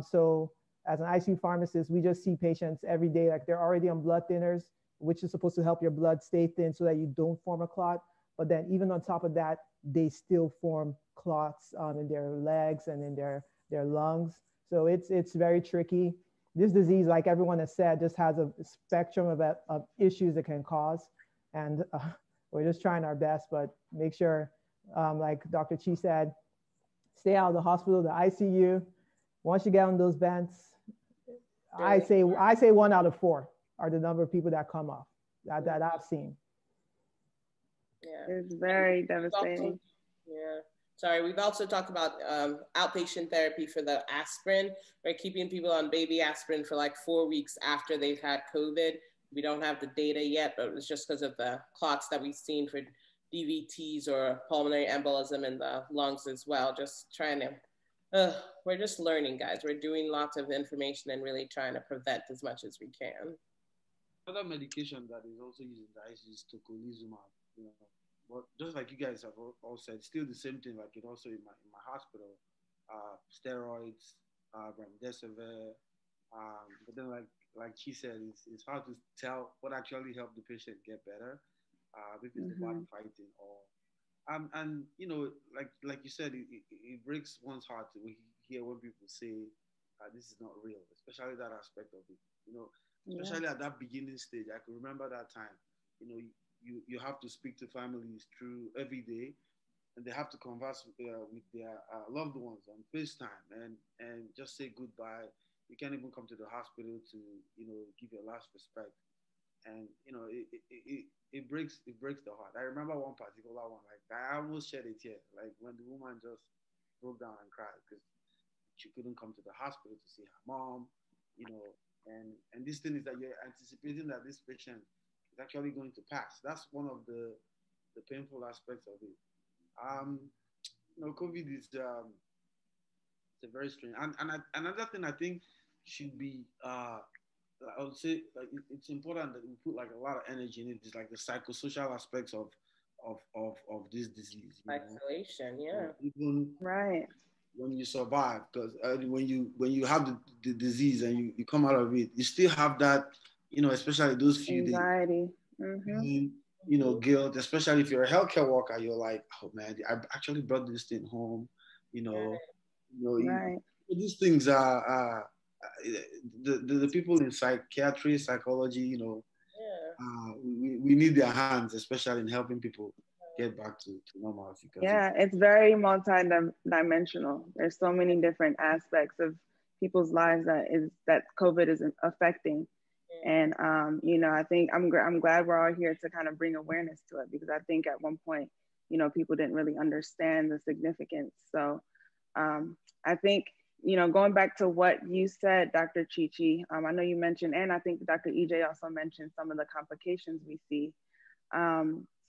So as an ICU pharmacist, we just see patients every day, like they're already on blood thinners, which is supposed to help your blood stay thin so that you don't form a clot. But then even on top of that, they still form clots in their legs and in their lungs. So it's very tricky. This disease, like everyone has said, just has a spectrum of issues it can cause. And we're just trying our best, but make sure, like Dr. Chi said, stay out of the hospital, the ICU. Once you get on those vents, I say 1 out of 4 are the number of people that come off that I've seen. Yeah. It's very devastating. Yeah. Sorry, we've also talked about outpatient therapy for the aspirin. We're keeping people on baby aspirin for like 4 weeks after they've had COVID. We don't have the data yet, but it's just because of the clots that we've seen for DVTs or pulmonary embolism in the lungs as well. Just trying to, we're just learning, guys. We're doing lots of information and really trying to prevent as much as we can. Another medication that is also used in the ICU is tocilizumab. You know, but just like you guys have all said, still the same thing. Like it also in my hospital, steroids, remdesivir. But then like she said, it's hard to tell what actually helped the patient get better, if it's the body fighting or, and you know, like you said, it breaks one's heart to hear when people say this is not real, especially that aspect of it. You know, especially at that beginning stage. I can remember that time. You know, you have to speak to families through every day, and they have to converse with their loved ones on FaceTime and just say goodbye. You can't even come to the hospital to, you know, give your last respect. And, you know, it breaks the heart. I remember one particular one, like I almost shed a tear, like when the woman just broke down and cried because she couldn't come to the hospital to see her mom, you know, and this thing is that you're anticipating that this patient is actually going to pass. That's one of the painful aspects of it. You know, COVID is it's a very strange. And another thing I think should be, I would say, like it's important that we put like a lot of energy in it. It's like the psychosocial aspects of this disease. Isolation, yeah. Even right when you survive, because when you have the disease and you come out of it, you still have that, you know, especially those few anxiety. days. You know, guilt, especially if you're a healthcare worker, you're like, oh man, I actually brought this thing home, you know. Right. These things are the people in psychiatry, psychology, you know, we need their hands, especially in helping people get back to normalcy. Yeah, it's very multi-dimensional. There's so many different aspects of people's lives that COVID is affecting. And, you know, I think I'm glad we're all here to kind of bring awareness to it, because I think at one point, you know, people didn't really understand the significance. So I think, you know, going back to what you said, Dr. Chichi, I know you mentioned, and I think Dr. EeJay also mentioned some of the complications we see.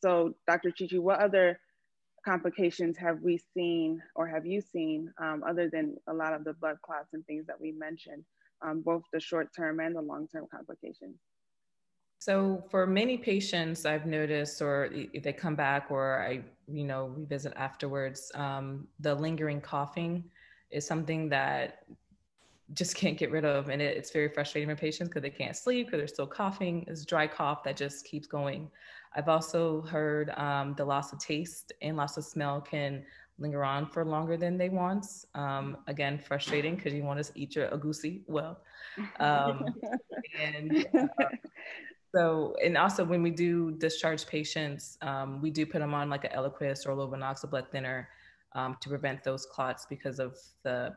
So Dr. Chichi, what other complications have we seen or have you seen other than a lot of the blood clots and things that we mentioned, both the short-term and the long-term complications? So for many patients I've noticed, or if they come back or I, you know, revisit afterwards, the lingering coughing is something that just can't get rid of. And it's very frustrating for patients because they can't sleep because they're still coughing. It's dry cough that just keeps going. I've also heard the loss of taste and loss of smell can linger on for longer than they want. Again, frustrating because you want to eat your agusi well. So, and also when we do discharge patients, we do put them on like an Eliquis or low venoxy blood thinner to prevent those clots because of the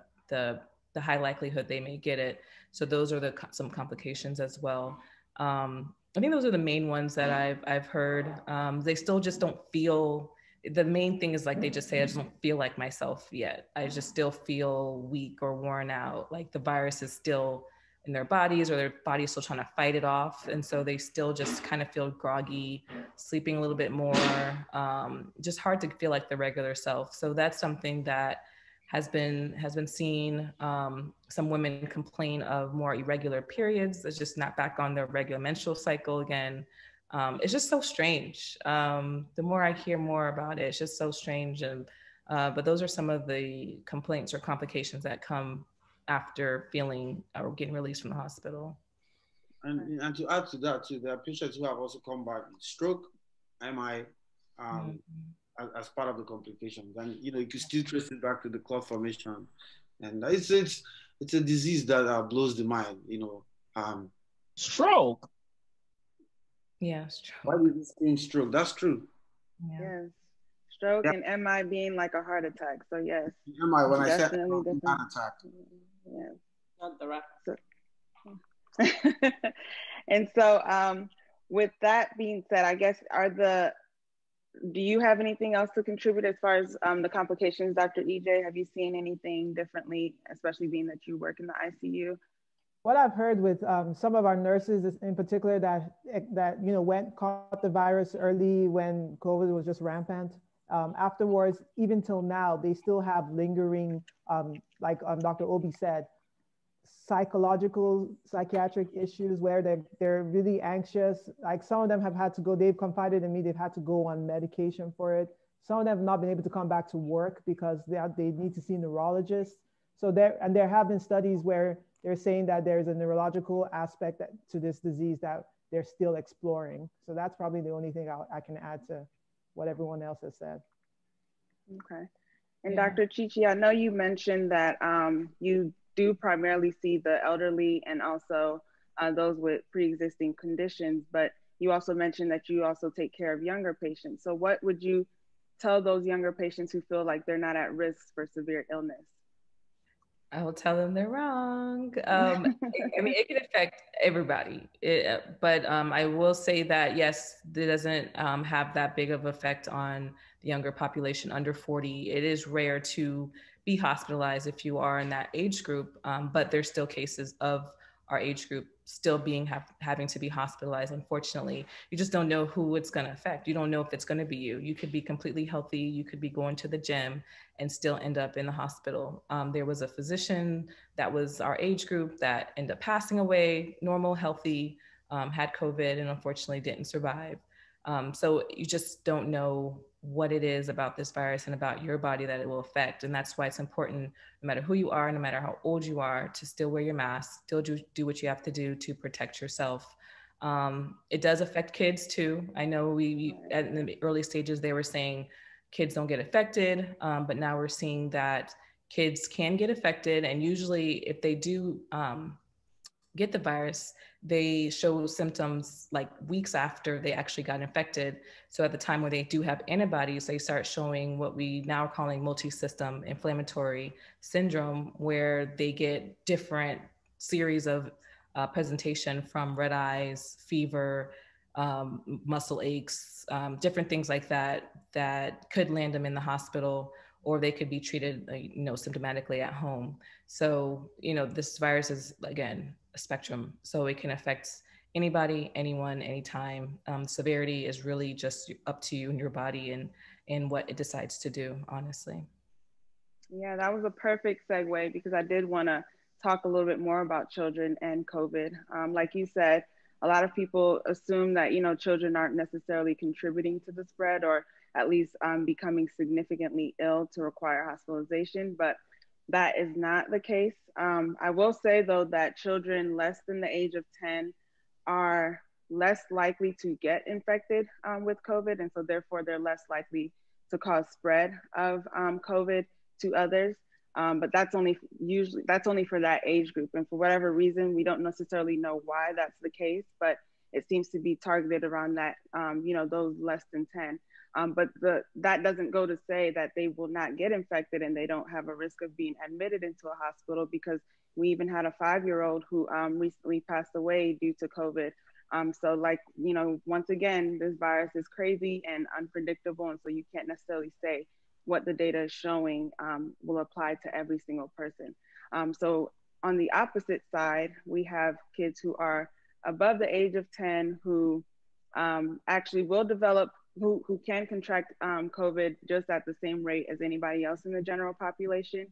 high likelihood they may get it. So those are some complications as well. I think those are the main ones that I've heard. They still just don't feel, the main thing is like they just say, I just don't feel like myself yet. I just still feel weak or worn out. Like the virus is still in their bodies or their body's still trying to fight it off. And so they still just kind of feel groggy, sleeping a little bit more, just hard to feel like the regular self. So that's something that has been seen. Some women complain of more irregular periods. It's just not back on their regular menstrual cycle again. It's just so strange. The more I hear more about it, it's just so strange. And but those are some of the complaints or complications that come after feeling or getting released from the hospital. And to add to that too, there are patients who have also come back with stroke, MI, as part of the complications. And you know, you can still trace it back to the clot formation. And it's a disease that blows the mind, you know. Stroke. Yeah, stroke. Why did you scream stroke? That's true. Yeah. Yes. Stroke and MI being like a heart attack. So yes. MI, when I said heart attack. Yes. Not the right. And so with that being said, I guess are the do you have anything else to contribute as far as the complications, Dr. EeJay? Have you seen anything differently, especially being that you work in the ICU? What I've heard with some of our nurses in particular that caught the virus early when COVID was just rampant. Afterwards, even till now, they still have lingering, like Dr. Obi said, psychiatric issues where they're really anxious. Like some of them have had to go, they've confided in me, they've had to go on medication for it. Some of them have not been able to come back to work because they need to see neurologists. So there have been studies where they're saying that there's a neurological aspect to this disease that they're still exploring. So that's probably the only thing I can add to what everyone else has said. Okay. And yeah. Dr. Chichi, I know you mentioned that you do primarily see the elderly and also those with pre-existing conditions, but you also mentioned that you also take care of younger patients. So what would you tell those younger patients who feel like they're not at risk for severe illness? I will tell them they're wrong. I mean, it can affect everybody, but I will say that, yes, it doesn't have that big of effect on the younger population under 40. It is rare to be hospitalized if you are in that age group, but there's still cases of our age group still having to be hospitalized. Unfortunately, you just don't know who it's going to affect. You don't know if it's going to be you. You could be completely healthy. You could be going to the gym and still end up in the hospital. There was a physician that was our age group that ended up passing away, normal, healthy, had COVID, and unfortunately didn't survive. So you just don't know what it is about this virus and about your body that it will affect. And that's why it's important, no matter who you are, no matter how old you are, to still wear your mask, still do what you have to do to protect yourself. It does affect kids too. I know in the early stages, they were saying kids don't get affected, but now we're seeing that kids can get affected. And usually if they do get the virus, they show symptoms like weeks after they actually got infected. So at the time where they do have antibodies, they start showing what we now are calling multi-system inflammatory syndrome, where they get different series of presentation from red eyes, fever, muscle aches, different things like that could land them in the hospital, or they could be treated, symptomatically at home. So, this virus is, again, a spectrum. So it can affect anybody, anyone, anytime. Severity is really just up to you and your body and what it decides to do, honestly. Yeah, that was a perfect segue, because I did want to talk a little bit more about children and COVID. Like you said, a lot of people assume that, children aren't necessarily contributing to the spread, or at least becoming significantly ill to require hospitalization, but that is not the case. I will say, though, that children less than the age of 10 are less likely to get infected with COVID, and so therefore they're less likely to cause spread of COVID to others. But that's only for that age group, and for whatever reason, we don't necessarily know why that's the case, but it seems to be targeted around that, those less than 10. But that doesn't go to say that they will not get infected and they don't have a risk of being admitted into a hospital, because we even had a 5-year-old who recently passed away due to COVID. So once again, this virus is crazy and unpredictable, and so you can't necessarily say what the data is showing will apply to every single person. So on the opposite side, we have kids who are above the age of 10 who actually will develop, who can contract COVID just at the same rate as anybody else in the general population,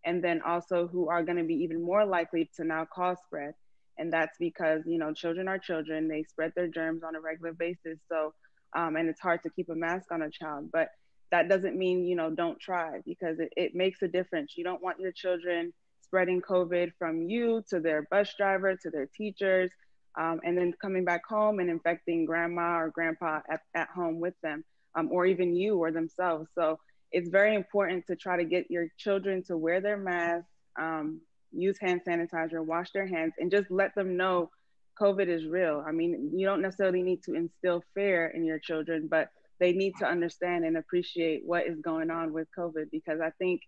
and then also who are going to be even more likely to now cause spread. And that's because, children are children, they spread their germs on a regular basis. So, and it's hard to keep a mask on a child, but that doesn't mean, don't try, because it makes a difference. You don't want your children spreading COVID from you to their bus driver, to their teachers, and then coming back home and infecting grandma or grandpa at home with them, or even you or themselves. So it's very important to try to get your children to wear their masks, use hand sanitizer, wash their hands, and just let them know COVID is real. I mean, you don't necessarily need to instill fear in your children, but they need to understand and appreciate what is going on with COVID, because I think,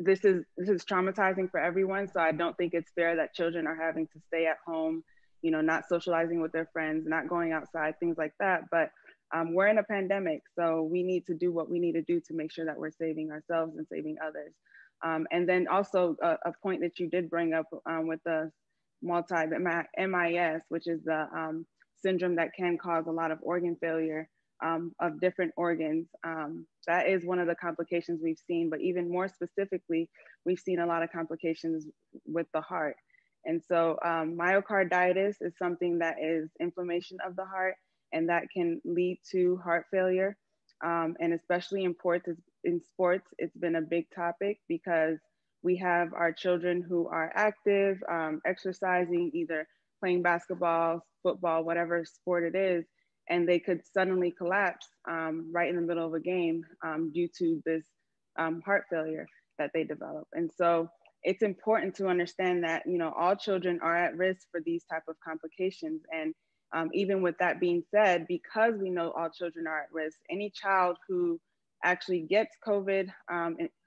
this is traumatizing for everyone. So I don't think it's fair that children are having to stay at home, not socializing with their friends, not going outside, things like that. But we're in a pandemic, so we need to do what we need to do to make sure that we're saving ourselves and saving others. And then also a point that you did bring up with the MIS, which is the syndrome that can cause a lot of organ failure of different organs. That is one of the complications we've seen, but even more specifically, we've seen a lot of complications with the heart. And so myocarditis is something that is inflammation of the heart, and that can lead to heart failure. And especially in sports, it's been a big topic because we have our children who are active, exercising, either playing basketball, football, whatever sport it is, and they could suddenly collapse right in the middle of a game due to this heart failure that they develop. And so it's important to understand that, you know, all children are at risk for these type of complications. And even with that being said, because we know all children are at risk, any child who actually gets COVID,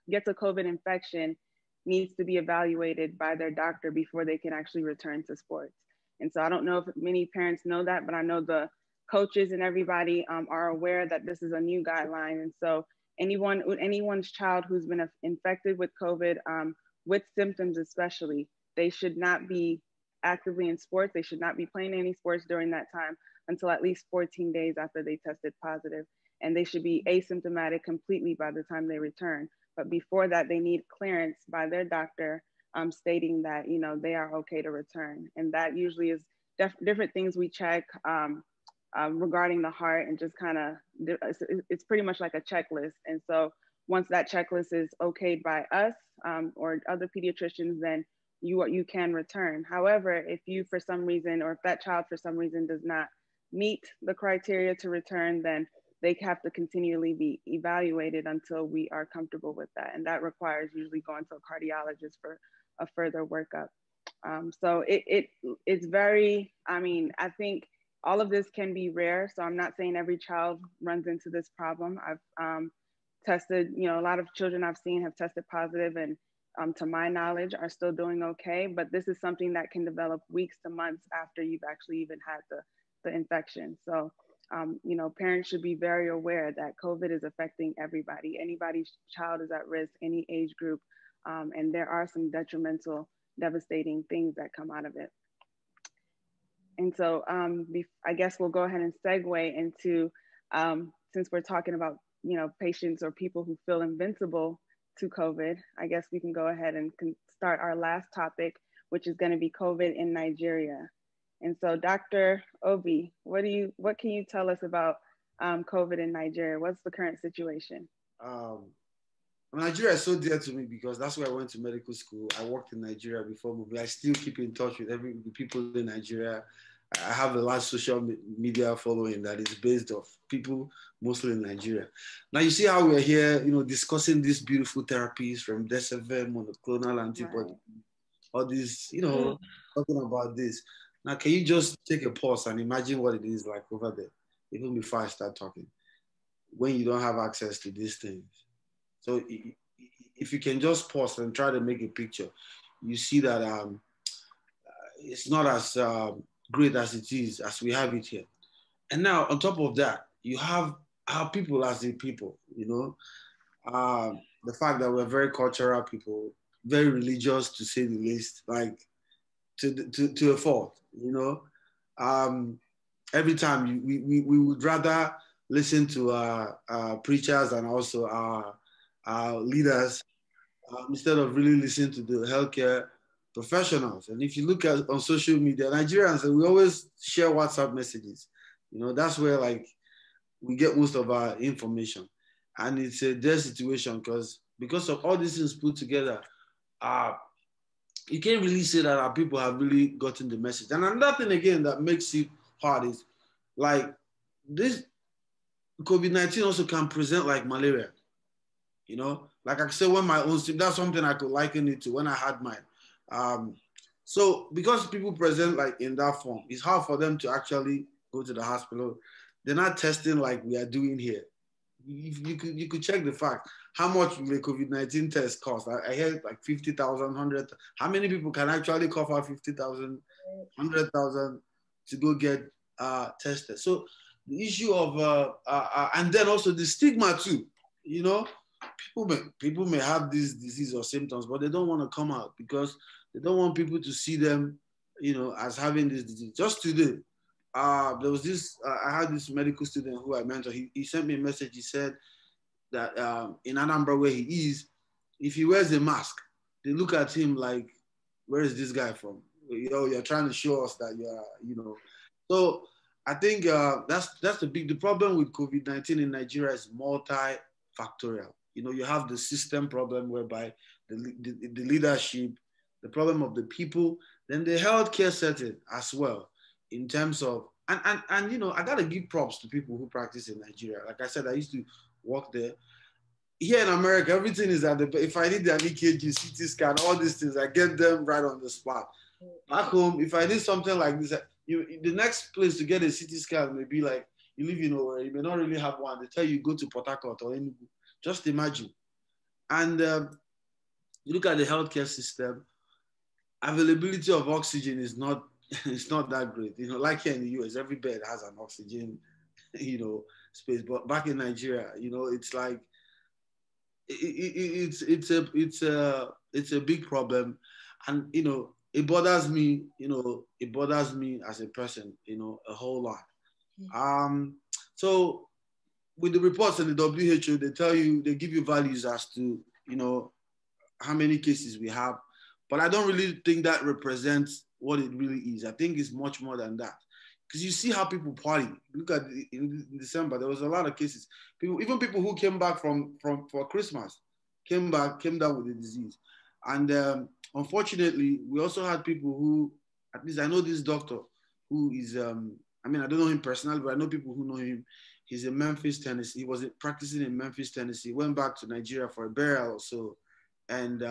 gets a COVID infection, needs to be evaluated by their doctor before they can actually return to sports. And so I don't know if many parents know that, but I know the coaches and everybody are aware that this is a new guideline. And so anyone's child who's been infected with COVID, with symptoms especially, they should not be actively in sports. They should not be playing any sports during that time until at least 14 days after they tested positive. And they should be asymptomatic completely by the time they return. But before that, they need clearance by their doctor stating that, you know, they are okay to return. And that usually is different things we check regarding the heart, and just kind of, it's pretty much like a checklist. And so once that checklist is okayed by us or other pediatricians, then you can return. However, if you for some reason, or if that child for some reason does not meet the criteria to return, then they have to continually be evaluated until we are comfortable with that. And that requires usually going to a cardiologist for a further workup. So it's very, I mean, I think all of this can be rare. So I'm not saying every child runs into this problem. I've tested, you know, a lot of children I've seen have tested positive, and to my knowledge are still doing okay. But this is something that can develop weeks to months after you've actually even had the infection. So, you know, parents should be very aware that COVID is affecting everybody. Anybody's child is at risk, any age group. And there are some detrimental, devastating things that come out of it. And so I guess we'll go ahead and segue into, since we're talking about, you know, patients or people who feel invincible to COVID, I guess we can go ahead and start our last topic, which is going to be COVID in Nigeria. And so Dr. Obi, what can you tell us about COVID in Nigeria? What's the current situation? Nigeria is so dear to me because that's where I went to medical school. I worked in Nigeria before moving. I still keep in touch with the people in Nigeria. I have a large social media following that is based off people mostly in Nigeria. Now you see how we're here, you know, discussing these beautiful therapies from Remdesivir, monoclonal antibodies, all these, you know, talking about this. Now, can you just take a pause and imagine what it is like over there, even before I start talking, when you don't have access to these things? So if you can just pause and try to make a picture, you see that it's not as great as it is, as we have it here. And now on top of that, you have our people as the people, you know, the fact that we're very cultural people, very religious to say the least, like to a fault, you know. Every time we would rather listen to preachers and also our leaders instead of really listening to the healthcare professionals. And if you look at on social media, Nigerians, we always share WhatsApp messages. You know, that's where like we get most of our information. And it's a dead situation because of all these things put together, you can't really say that our people have really gotten the message. And another thing again that makes it hard is like this COVID-19 also can present like malaria. You know, like I said, when my own, that's something I could liken it to when I had mine. So because people present like in that form, it's hard for them to actually go to the hospital. They're not testing like we are doing here. You could check the fact. How much will a COVID-19 test cost? I heard like 50,000, 100. How many people can actually cover 50,000, 100,000 to go get tested? So the issue of, and then also the stigma too, you know, people may have this disease or symptoms, but they don't want to come out because they don't want people to see them, you know, as having this disease. Just today, there was this, I had this medical student who I mentored. He sent me a message. He said that in Anambra where he is, if he wears a mask, they look at him like, where is this guy from? You know, you're trying to show us that you're, you know. So I think that's the problem with COVID-19 in Nigeria is multifactorial. You know, you have the system problem whereby the leadership, the problem of the people, then the healthcare setting as well, in terms of, and you know, I gotta give props to people who practice in Nigeria. Like I said, I used to work there. Here in America, everything is at the, if I need an EKG, CT scan, all these things, I get them right on the spot. Back home, if I need something like this, the next place to get a CT scan may be like, you live in Owerri, you may not really have one. They tell you go to Port Harcourt or Enugu. Just imagine. And you look at the healthcare system, availability of oxygen is not, it's not that great. You know, like here in the US, every bed has an oxygen, you know, space. But back in Nigeria, you know, it's like, it's a big problem. And, you know, it bothers me, you know, it bothers me as a person, you know, a whole lot. So with the reports in the WHO, they tell you, they give you values as to, you know, how many cases we have. But I don't really think that represents what it really is. I think it's much more than that. Because you see how people party. Look at in December, there was a lot of cases. People, even people who came back for Christmas, came down with the disease. And unfortunately, we also had people who, at least I know this doctor who is, I mean, I don't know him personally, but I know people who know him. He's in Memphis, Tennessee. He was practicing in Memphis, Tennessee. Went back to Nigeria for a burial or so, and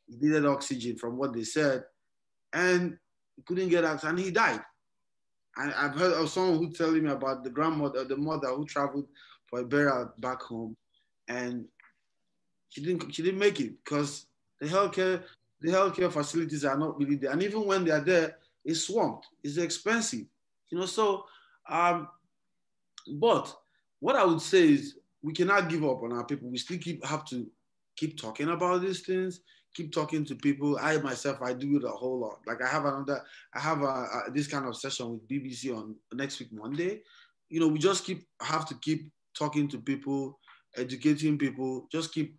he needed oxygen from what they said, and he couldn't get out, and he died. And I've heard of someone who telling me about the grandmother, the mother who traveled for a burial back home, and she didn't make it because the healthcare facilities are not really there, and even when they are there, it's swamped. It's expensive, you know. So, but what I would say is we cannot give up on our people. We still have to keep talking about these things. Keep talking to people. I myself, I do it a whole lot. Like I have this kind of session with BBC on next week, Monday. You know, we just have to keep talking to people, educating people, just keep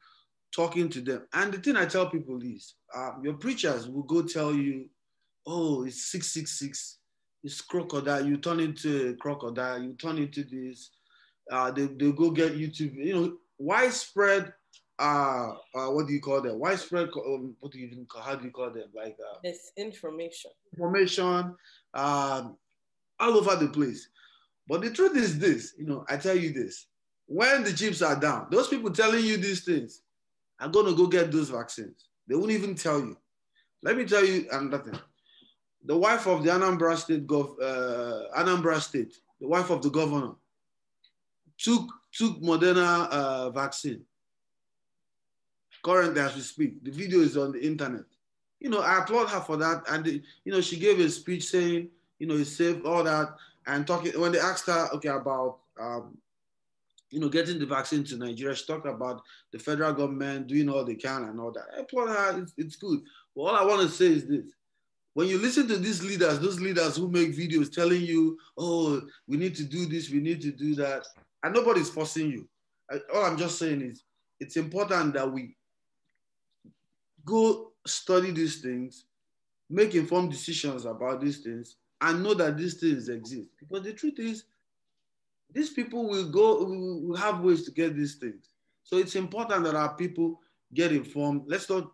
talking to them. And the thing I tell people is, your preachers will go tell you, oh, it's 666, it's crocodile, you turn into a crocodile, you turn into this, they'll go get YouTube, you know, widespread, what do you call them? Widespread, what do you even call, how do you call them? Like misinformation. Information, all over the place. But the truth is this, you know, I tell you this, when the chips are down, those people telling you these things are going to go get those vaccines. They won't even tell you. Let me tell you another thing. The wife of the Anambra State, the wife of the governor, took Moderna vaccine. Currently, as we speak, the video is on the internet. You know, I applaud her for that. And, you know, she gave a speech saying, you know, it's safe, all that. And talking, when they asked her, okay, about, you know, getting the vaccine to Nigeria, she talked about the federal government doing all they can and all that. I applaud her, it's good. But all I want to say is this. When you listen to these leaders, those leaders who make videos telling you, oh, we need to do this, we need to do that, and nobody's forcing you. All I'm just saying is, it's important that we go study these things, make informed decisions about these things, and know that these things exist. Because the truth is, these people will have ways to get these things. So it's important that our people get informed. Let's not,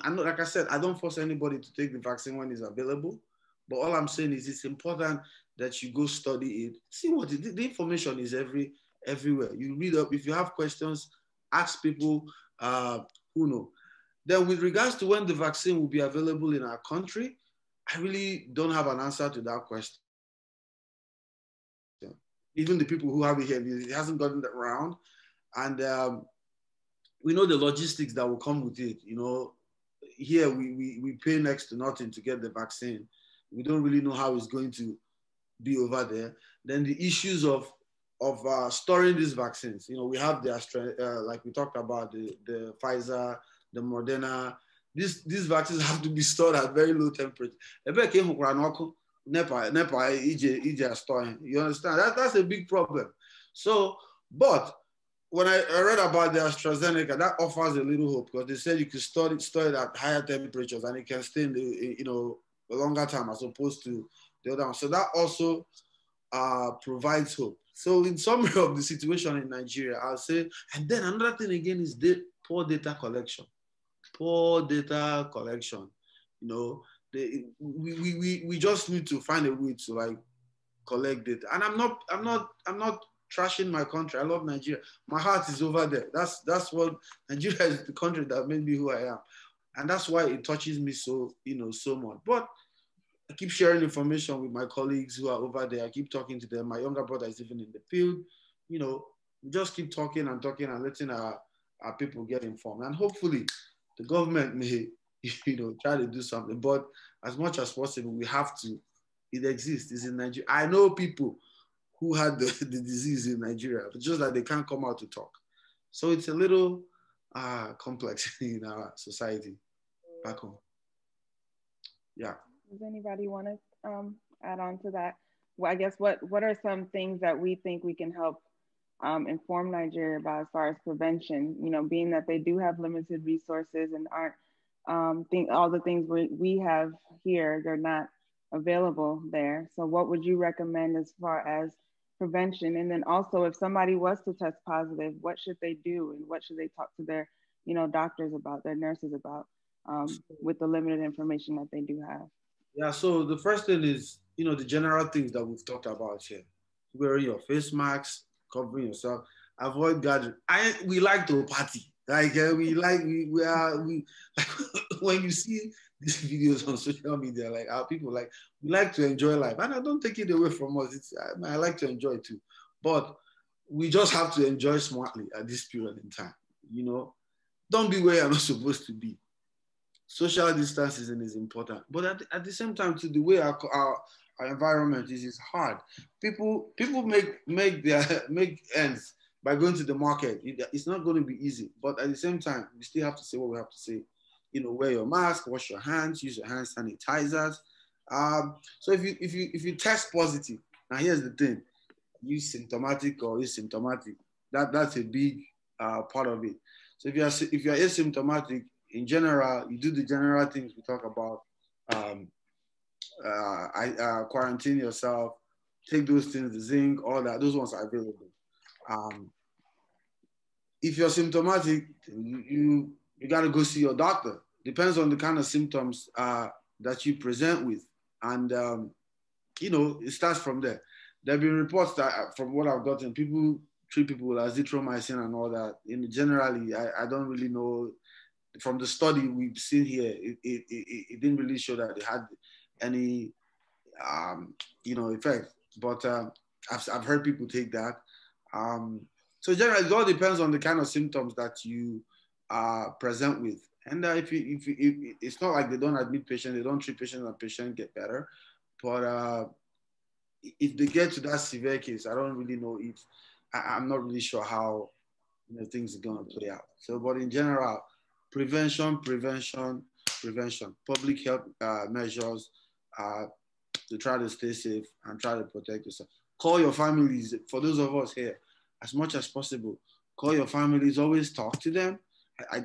I know, like I said, I don't force anybody to take the vaccine when it's available. But all I'm saying is it's important that you go study it. See what the information is everywhere. You read up. If you have questions, ask people who know. Then with regards to when the vaccine will be available in our country, I really don't have an answer to that question. Even the people who have it here, it hasn't gotten around. And we know the logistics that will come with it. You know, here we pay next to nothing to get the vaccine. We don't really know how it's going to be over there. Then the issues of storing these vaccines. You know, we have the like we talked about, the Pfizer, the Moderna. These vaccines have to be stored at very low temperature. EeJay storing. You understand? That's a big problem. So, but when I read about the Astrazeneca, that offers a little hope, because they said you could store it at higher temperatures and it can stay in a longer time as opposed to the other one. So that also provides hope. So in summary of the situation in Nigeria, I'll say, and then another thing again is poor data collection. Poor data collection. You know, we just need to find a way to like collect data. And I'm not trashing my country. I love Nigeria. My heart is over there. That's what Nigeria is, the country that made me who I am. And that's why it touches me so much. But I keep sharing information with my colleagues who are over there. I keep talking to them. My younger brother is even in the field. You know, we just keep talking and letting our people get informed. And hopefully the government may, try to do something. But as much as possible, we have to. It exists. It's in Nigeria. I know people who had the disease in Nigeria, but just that they can't come out to talk. So it's a little complex in our society back home. Yeah. Does anybody want to add on to that? Well, I guess what are some things that we think we can help inform Nigeria about as far as prevention? You know, being that they do have limited resources and aren't all the things we have here, they're not available there. So what would you recommend as far as prevention? And then also, if somebody was to test positive, what should they do, and what should they talk to their doctors about, their nurses about, with the limited information that they do have? Yeah, so the first thing is, the general things that we've talked about here. Wearing your face masks, covering yourself, avoid gathering. We like to party. Like when you see these videos on social media, like our people we like to enjoy life. And I don't take it away from us. I like to enjoy it too. But we just have to enjoy smartly at this period in time. Don't be where you're not supposed to be. Social distancing is important, but at the same time, the way our environment is hard. People make ends by going to the market. It's not going to be easy, but at the same time, we still have to say what we have to say. Wear your mask, wash your hands, use your hand sanitizers. So if you test positive, now here's the thing: you symptomatic or asymptomatic. That's a big part of it. So if you're asymptomatic, in general, you do the general things we talk about. Quarantine yourself, take those things, the zinc, all that. Those ones are available. If you're symptomatic, you got to go see your doctor. Depends on the kind of symptoms that you present with, and it starts from there. There have been reports that, from what I've gotten, people treat people with azithromycin and all that. Generally, I don't really know. From the study we've seen here, it didn't really show that it had any, effect. But I've heard people take that. So generally, it all depends on the kind of symptoms that you present with. And if it's not like they don't admit patients, they don't treat patients, and patients get better. But if they get to that severe case, I don't really know if I'm not really sure how things are going to play out. So, but in general, prevention, public health measures to try to stay safe and try to protect yourself. Call your families. For those of us here, as much as possible, call your families, always talk to them.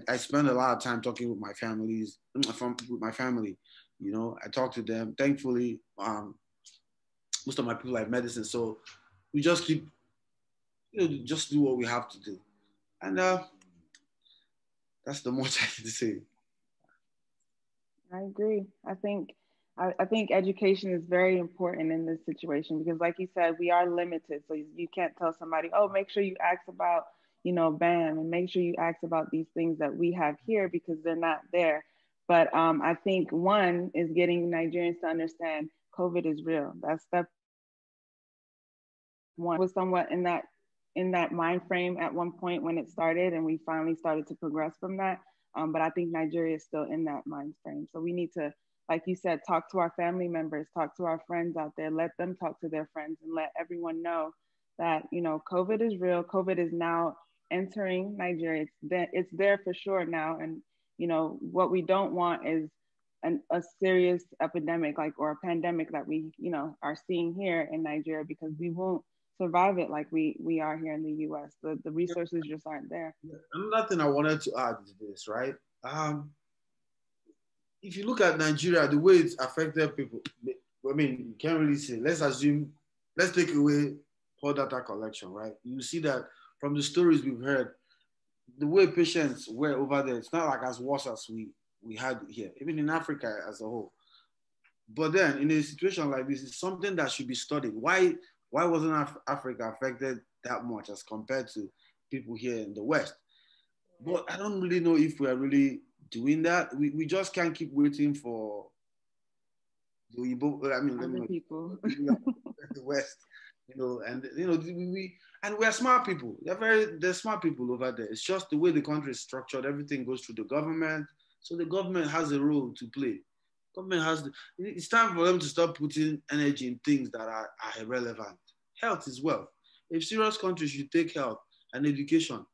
I spend a lot of time talking with my family. I talk to them. Thankfully, most of my people like medicine. So we just keep, just do what we have to do. And that's the most I can say. I agree. I think education is very important in this situation, because like you said, we are limited. So you can't tell somebody, oh, make sure you ask about, BAM, and make sure you ask about these things that we have here, because they're not there. But I think one is getting Nigerians to understand COVID is real. That's step one. Was somewhat in that mind frame at one point when it started, and we finally started to progress from that. But I think Nigeria is still in that mind frame. So we need to like you said, talk to our family members, talk to our friends out there, let them talk to their friends, and let everyone know that, you know, COVID is real. COVID is now entering Nigeria. It's there for sure now. And, you know, what we don't want is a serious epidemic, like, or a pandemic that we, you know, are seeing here in Nigeria, because we won't survive it like we are here in the US. The resources just aren't there. Another thing I wanted to add is this, right? If you look at Nigeria, the way it's affected people, I mean, you can't really say, let's take away poor data collection, right? You see that from the stories we've heard, the way patients were over there, it's not like as worse as we had here, even in Africa as a whole. But then in a situation like this, it's something that should be studied. Why wasn't Africa affected that much as compared to people here in the West? But I don't really know if we are really doing that. We just can't keep waiting for the Igbo, I mean, other people, the West, you know, and you know, we're smart people. They're smart people over there. It's just the way the country is structured. Everything goes through the government, so the government has a role to play. It's time for them to stop putting energy in things that are irrelevant. Health is wealth. A serious country should take health and education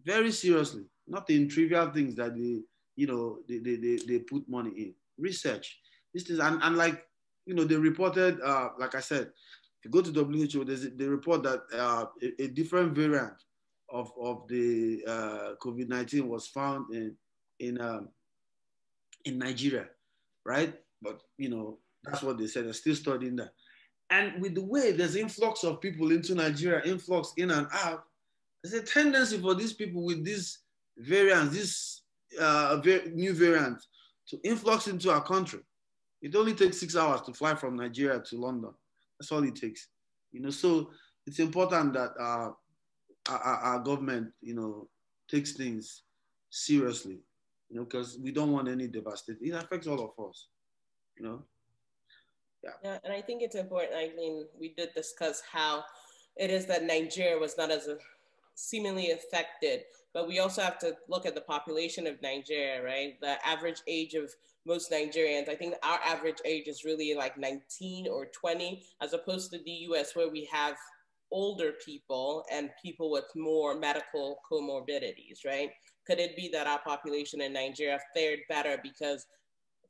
very seriously, not in trivial things that they put money in. Research. This is and like, you know, they reported, like I said, if you go to WHO, they report that a different variant of the COVID-19 was found in Nigeria, right? But you know, that's what they said. They're still studying that. And with the way there's influx of people into Nigeria, influx in and out, there's a tendency for these people with these variants, this new variant, to influx into our country. It only takes 6 hours to fly from Nigeria to London. That's all it takes. You know, so it's important that our government, you know, takes things seriously, you know, because we don't want any devastation. It affects all of us, you know. Yeah, and I think it's important. I mean, we did discuss how it is that Nigeria was not as seemingly affected, but we also have to look at the population of Nigeria, right? The average age of most Nigerians, I think our average age is really like 19 or 20, as opposed to the US, where we have older people and people with more medical comorbidities, right? Could it be that our population in Nigeria fared better because,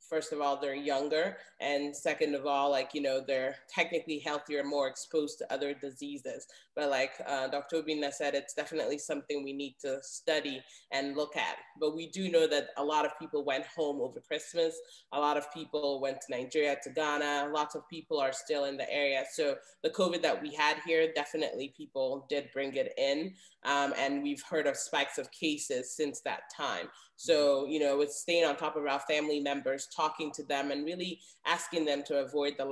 first of all, they're younger, and second of all, like, you know, they're technically healthier, more exposed to other diseases. But like Dr. Obinna said, it's definitely something we need to study and look at. But we do know that a lot of people went home over Christmas. A lot of people went to Nigeria, to Ghana. Lots of people are still in the area. So the COVID that we had here, definitely people did bring it in. And we've heard of spikes of cases since that time. So, you know, it's staying on top of our family members, talking to them, and really asking them to avoid the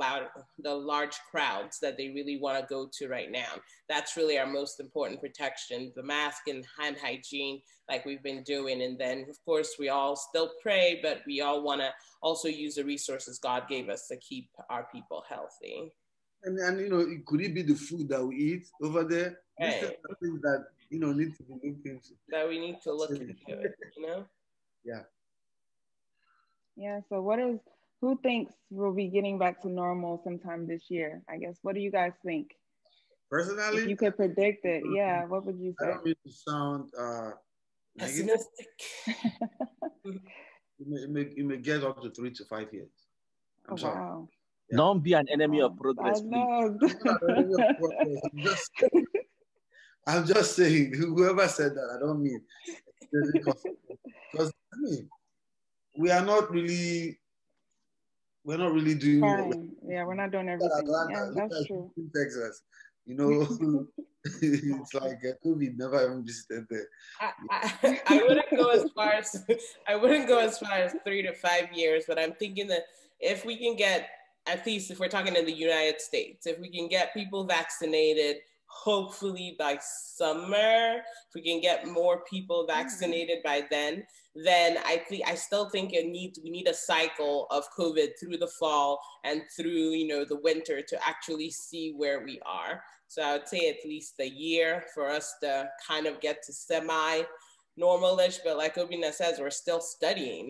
large crowds that they really want to go to right now. That's really our most important protection, the mask and hand hygiene, like we've been doing. And then, of course, we all still pray, but we all want to also use the resources God gave us to keep our people healthy. And you know, could it be the food that we eat over there? Right. These are things that, you know, need to be looked into. That we need to look into it, you know? Yeah. Yeah. So who thinks we'll be getting back to normal sometime this year? I guess, what do you guys think? Personally, if you could predict it, yeah, what would you say? I don't mean to sound pessimistic. it may get up to 3 to 5 years. I'm sorry. Wow. Yeah. Don't be an enemy of progress, please. I'm just saying, whoever said that, I don't mean. Because I mean, we're not really doing. We're not doing everything. Yeah, that's true. In Texas, you know, it's like COVID never even visited there. I wouldn't go as far as 3 to 5 years, but I'm thinking that if we can get, at least if we're talking in the United States, if we can get people vaccinated, hopefully by summer, if we can get more people vaccinated by then I still think we need a cycle of COVID through the fall and through, you know, the winter to actually see where we are. So I would say at least a year for us to kind of get to semi-normalish, but like Obinna says, we're still studying,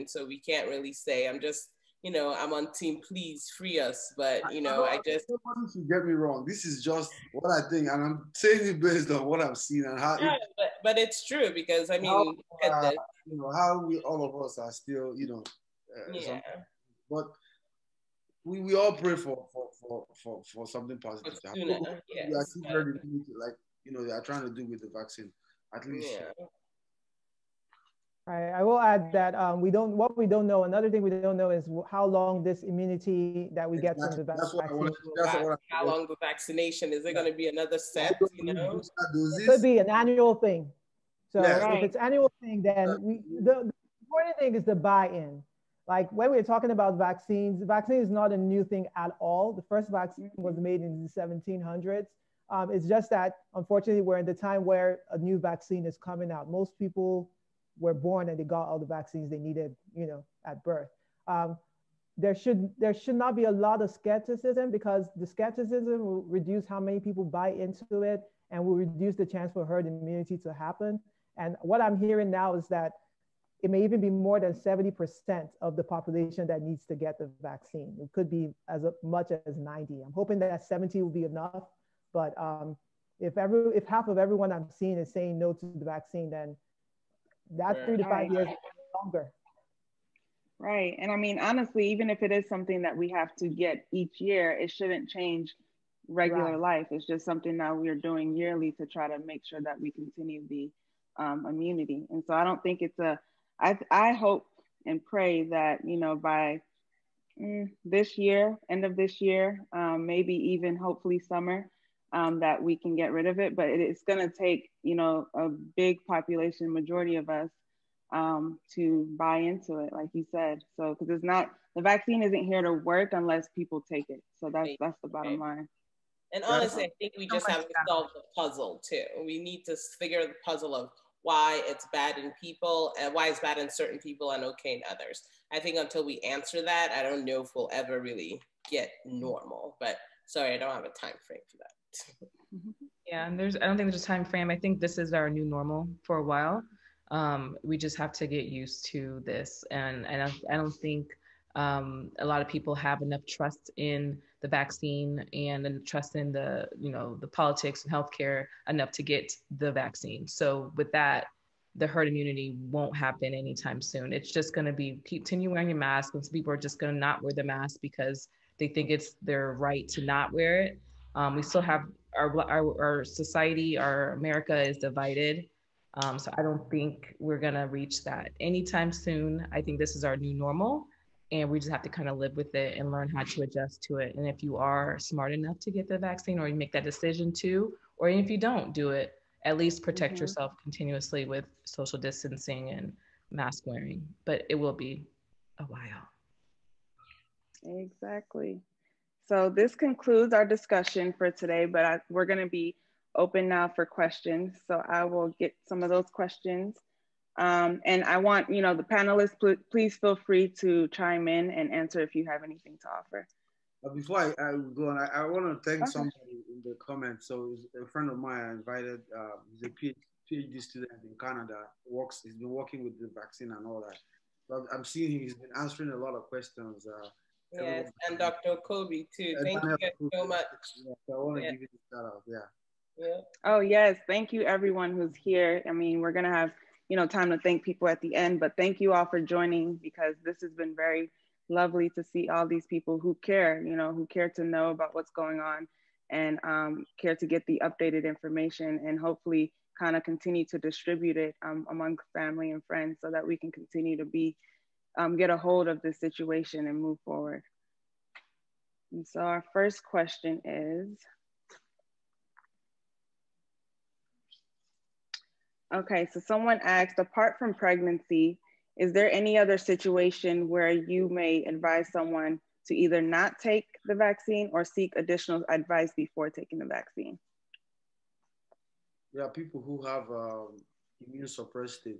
so we can't really say. I'm just you know, I'm on team, please free us. But, you know, I just. Nobody should get me wrong. This is just what I think. And I'm saying it based on what I've seen and how. Yeah, but it's true because, I mean, look at this. You know, how we, all of us are still, you know, but we all pray for something positive to happen. Yes, we are still very limited, like, you know, they are trying to do with the vaccine, at least. Yeah. I will add that what we don't know, another thing we don't know is how long this immunity that we get from the vaccine. How long the vaccination, is it going to be another set, you know? It could be an annual thing. So if it's annual thing, then the important thing is the buy-in. Like when we're talking about vaccines, the vaccine is not a new thing at all. The first vaccine was made in the 1700s. It's just that, unfortunately, we're in the time where a new vaccine is coming out. Most people were born and they got all the vaccines they needed, you know, at birth. There should not be a lot of skepticism, because the skepticism will reduce how many people buy into it and will reduce the chance for herd immunity to happen. And what I'm hearing now is that it may even be more than 70% of the population that needs to get the vaccine. It could be as much as 90. I'm hoping that 70 will be enough, but if half of everyone I'm seeing is saying no to the vaccine, then that 3 to 5 years is longer. Right. And I mean, honestly, even if it is something that we have to get each year, it shouldn't change regular life. It's just something that we're doing yearly to try to make sure that we continue the immunity. And so I don't think it's I hope and pray that, you know, by this year, end of this year, maybe even hopefully summer, that we can get rid of it. But it's going to take, you know, a big population, majority of us, to buy into it, like you said. So, because the vaccine isn't here to work unless people take it. So that's the bottom line. And honestly, I think we just have to solve the puzzle too. We need to figure the puzzle of why it's bad in people and why it's bad in certain people and okay in others. I think until we answer that, I don't know if we'll ever really get normal. But sorry, I don't have a time frame for that. Yeah, and I don't think there's a time frame. I think this is our new normal for a while. We just have to get used to this, and I don't think a lot of people have enough trust in the vaccine and trust in the politics and healthcare enough to get the vaccine. So with that, the herd immunity won't happen anytime soon. It's just going to be continue wearing your mask, and some people are just going to not wear the mask because they think it's their right to not wear it. We still have our society, our America is divided. So I don't think we're going to reach that anytime soon. I think this is our new normal, and we just have to kind of live with it and learn how to adjust to it. And if you are smart enough to get the vaccine, or you make that decision to, or if you don't do it, at least protect yourself continuously with social distancing and mask wearing. But it will be a while. Exactly. So this concludes our discussion for today, but we're going to be open now for questions. So I will get some of those questions. And I want, you know, the panelists, please feel free to chime in and answer if you have anything to offer. Before I go on, I want to thank somebody in the comments. So a friend of mine I invited, he's a PhD student in Canada, he's been working with the vaccine and all that. So I'm seeing he's been answering a lot of questions. Yes, and Dr. Kobe too. Thank you guys so much. Yeah, so I want to give you a shout out. Yeah. Oh yes, thank you everyone who's here. I mean, we're gonna have, you know, time to thank people at the end, but thank you all for joining, because this has been very lovely to see all these people who care, you know, who care to know about what's going on, and care to get the updated information, and hopefully kind of continue to distribute it among family and friends, so that we can continue to get a hold of this situation and move forward. And so our first question is, okay, so someone asked, apart from pregnancy, is there any other situation where you may advise someone to either not take the vaccine or seek additional advice before taking the vaccine? Yeah, people who have immune suppressive,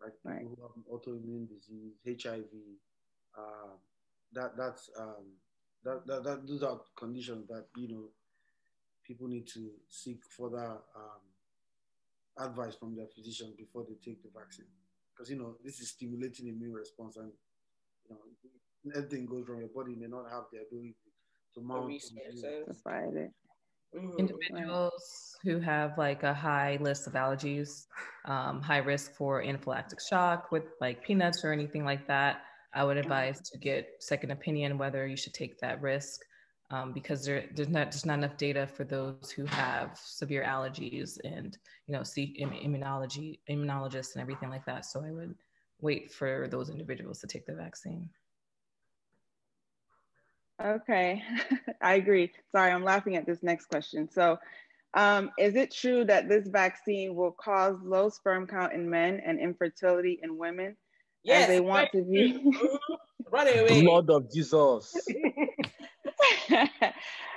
like people who have autoimmune disease, HIV, those are conditions that, you know, people need to seek further advice from their physician before they take the vaccine, because, you know, this is stimulating immune response, and anything goes wrong, your body may not have the ability to mount to fight it. Individuals who have like a high list of allergies, high risk for anaphylactic shock with like peanuts or anything like that, I would advise to get second opinion whether you should take that risk, because there's not enough data for those who have severe allergies and see immunologists and everything like that. So I would wait for those individuals to take the vaccine. Okay, I agree. Sorry, I'm laughing at this next question. So, is it true that this vaccine will cause low sperm count in men and infertility in women? Yes, as they want to be. Running away. Lord of Jesus.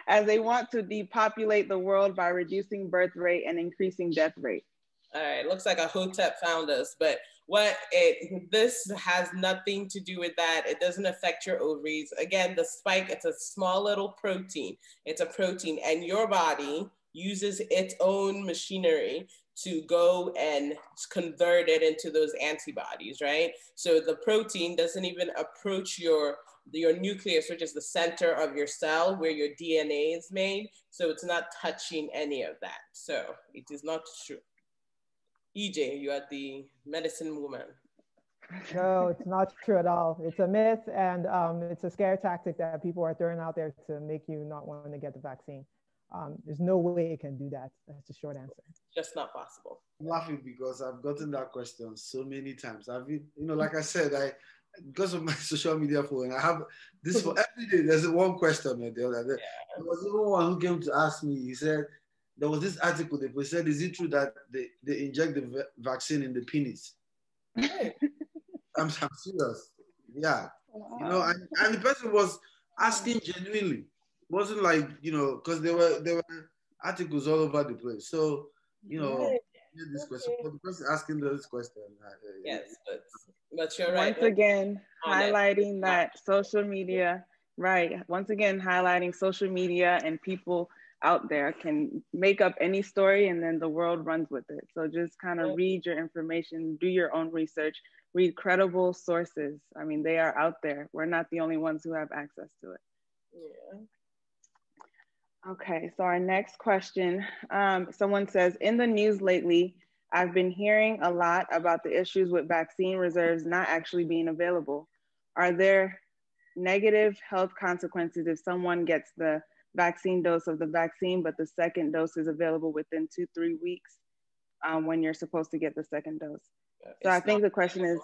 As they want to depopulate the world by reducing birth rate and increasing death rate. All right, looks like a Hotep found us, but this has nothing to do with that. It doesn't affect your ovaries. Again, the spike, it's a small little protein. It's a protein, and your body uses its own machinery to go and convert it into those antibodies, right? So the protein doesn't even approach your nucleus, which is the center of your cell where your DNA is made. So it's not touching any of that. So it is not true. EeJay, you are the medicine woman. No, it's not true at all. It's a myth, and it's a scare tactic that people are throwing out there to make you not want to get the vaccine. There's no way it can do that. That's the short answer. Just not possible. I'm laughing because I've gotten that question so many times. I've been, like I said, because of my social media following, I have this for every day. There's one question the other day. Yeah. There was even one who came to ask me. He said, there was this article they said, is it true that they inject the vaccine in the penis? I'm serious. Yeah. Wow. And the person was asking genuinely. It wasn't like, because there were articles all over the place. So, this question, but the person asking this question. Yes, but you're right. Once again, highlighting that social media, right. Once again, highlighting social media and people out there can make up any story and then the world runs with it. So just kind of read your information, do your own research, read credible sources. I mean, they are out there. We're not the only ones who have access to it. Yeah. Okay, so our next question, someone says, in the news lately, I've been hearing a lot about the issues with vaccine reserves not actually being available. Are there negative health consequences if someone gets the vaccine dose of the vaccine, but the second dose is available within 2-3 weeks when you're supposed to get the second dose? So I think the question is,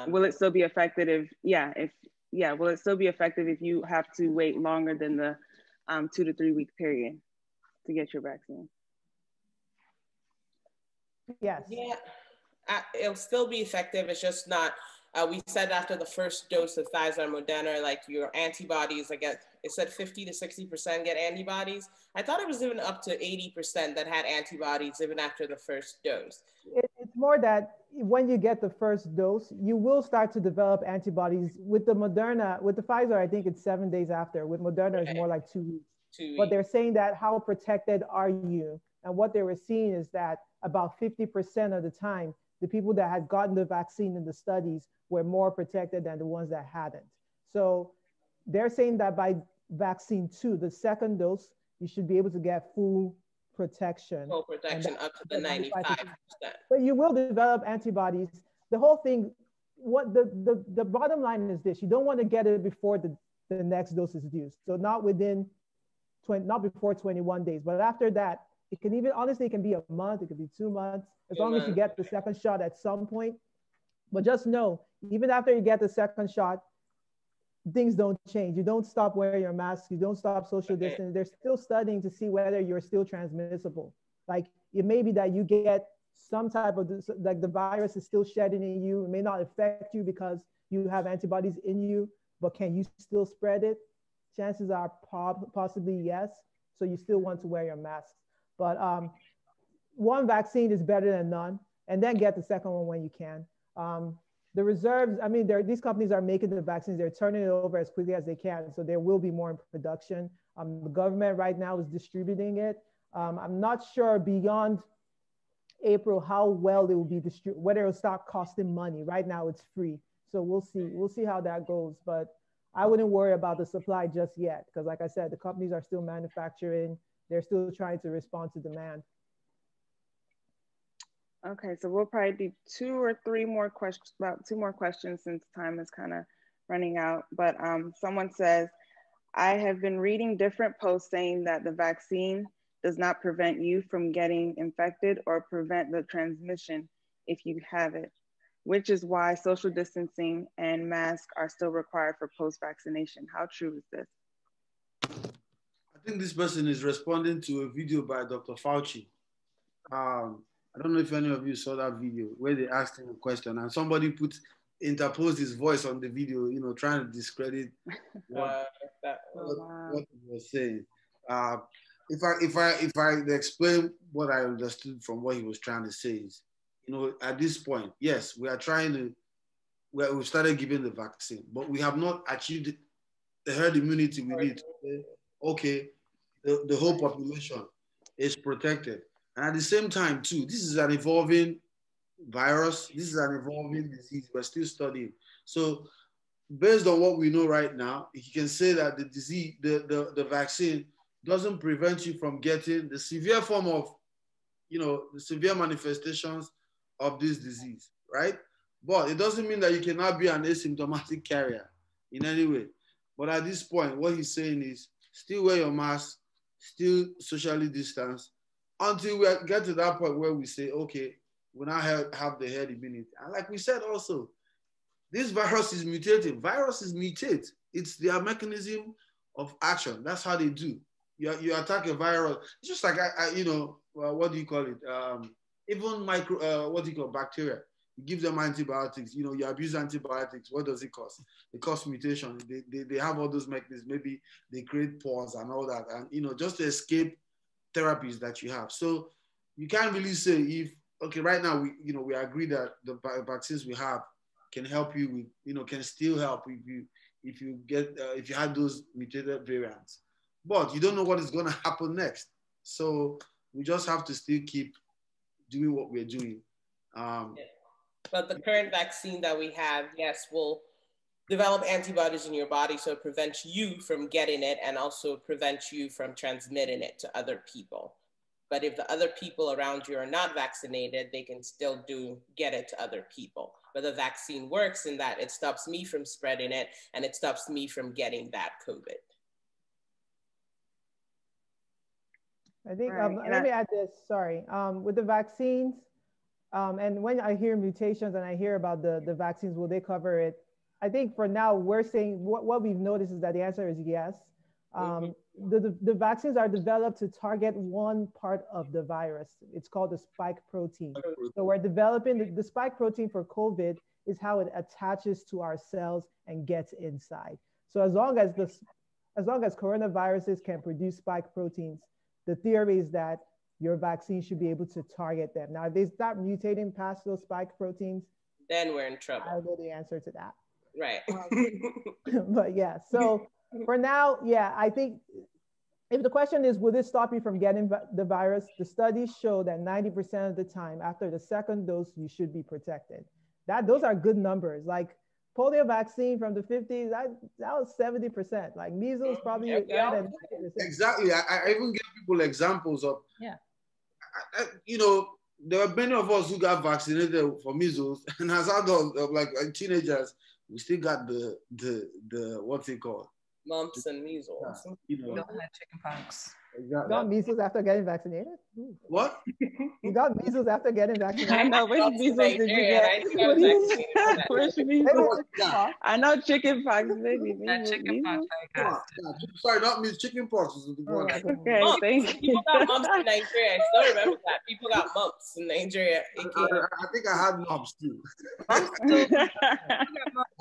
will it still be effective will it still be effective if you have to wait longer than the 2 to 3 week period to get your vaccine? Yes. Yeah, it'll still be effective. It's just not, we said after the first dose of Pfizer and Moderna, like your antibodies, it said 50 to 60% get antibodies. I thought it was even up to 80% that had antibodies even after the first dose. It's more that when you get the first dose, you will start to develop antibodies. With the Moderna, with the Pfizer, I think it's 7 days after. With Moderna, it's more like 2 weeks. 2 weeks. But they're saying that how protected are you? And what they were seeing is that about 50% of the time, the people that had gotten the vaccine in the studies were more protected than the ones that hadn't. So they're saying that by vaccine 2, the second dose, you should be able to get full protection. Full protection up to the 95%. But you will develop antibodies. The whole thing, what the bottom line is this: you don't want to get it before the next dose is due. So not before 21 days, but after that, it can even, honestly, it can be a month, it could be 2 months, as long as you get the second shot at some point. But just know, even after you get the second shot, things don't change. You don't stop wearing your mask. You don't stop social distancing. They're still studying to see whether you're still transmissible. Like, it may be that you get some type of, like, the virus is still shedding in you. It may not affect you because you have antibodies in you, but can you still spread it? Chances are possibly yes. So you still want to wear your mask. But one vaccine is better than none, and then get the second one when you can. The reserves, I mean, these companies are making the vaccines, they're turning it over as quickly as they can, so there will be more in production. The government right now is distributing it. I'm not sure beyond April how well it will be distributed, whether it'll start costing money. Right now it's free. So we'll see how that goes. But I wouldn't worry about the supply just yet, because like I said, the companies are still manufacturing. They're still trying to respond to demand. Okay, so we'll probably do two or three more questions, about two more questions since time is kind of running out. But someone says, I have been reading different posts saying that the vaccine does not prevent you from getting infected or prevent the transmission if you have it, which is why social distancing and masks are still required for post-vaccination. How true is this? I think this person is responding to a video by Dr. Fauci. I don't know if any of you saw that video where they asked him a question and somebody interposed his voice on the video, you know, trying to discredit what he was saying. If I explain what I understood from what he was trying to say is, you know, at this point, yes, we are we've started giving the vaccine, but we have not achieved the herd immunity we need. Okay, the whole population is protected. And at the same time, too, this is an evolving virus. This is an evolving disease. We're still studying. So based on what we know right now, you can say that the disease, the vaccine doesn't prevent you from getting the severe form of, you know, the severe manifestations of this disease, right? But it doesn't mean that you cannot be an asymptomatic carrier in any way. But at this point, what he's saying is still wear your mask, still socially distance, until we get to that point where we say, okay, we now have the herd immunity. And like we said also, this virus is mutating. Viruses mutate. It's their mechanism of action. That's how they do. You attack a virus. It's just like, you know, what do you call it? Even bacteria. You give them antibiotics. You know, you abuse antibiotics. What does it cause? It causes mutation. They have all those mechanisms. Maybe they create pores and all that. And, you know, just to escape therapies that you have. So you can't really say if, okay, right now, we agree that the vaccines we have can help you with, you know, can still help if you have those mutated variants. But you don't know what is going to happen next. So we just have to still keep doing what we're doing. But the current vaccine that we have, yes, will develop antibodies in your body, so it prevents you from getting it and also prevents you from transmitting it to other people. But if the other people around you are not vaccinated, they can still get it to other people. But the vaccine works in that it stops me from spreading it and it stops me from getting that COVID. I think, let me add this, sorry. With the vaccines, and when I hear mutations and I hear about the vaccines, will they cover it? I think for now, we're saying what we've noticed is that the answer is yes. The vaccines are developed to target one part of the virus. It's called the spike protein. So we're developing the spike protein for COVID is how it attaches to our cells and gets inside. So as long as coronaviruses can produce spike proteins, the theory is that your vaccine should be able to target them. Now, if they start mutating past those spike proteins, then we're in trouble. I know the answer to that. Right. But yeah, so for now, yeah, I think if the question is, will this stop you from getting the virus? The studies show that 90% of the time after the second dose, you should be protected. Those are good numbers. Like polio vaccine from the 50s, that was 70%. Like measles probably had 90%. Exactly. I even give people examples of, you know, there were many of us who got vaccinated for measles, and as adults, like teenagers, we still got the what's it called? Mumps and measles. You know, don't have chickenpox. Exactly. You got measles after getting vaccinated? What? You got measles after getting vaccinated? I know, which measles did you get? Which measles? I know chickenpox, baby. Chickenpox. Sorry, not me. Chickenpox is the one. Okay, thank you. People got mumps in Nigeria. I still remember that. People got mumps in Nigeria. I think I had mumps too.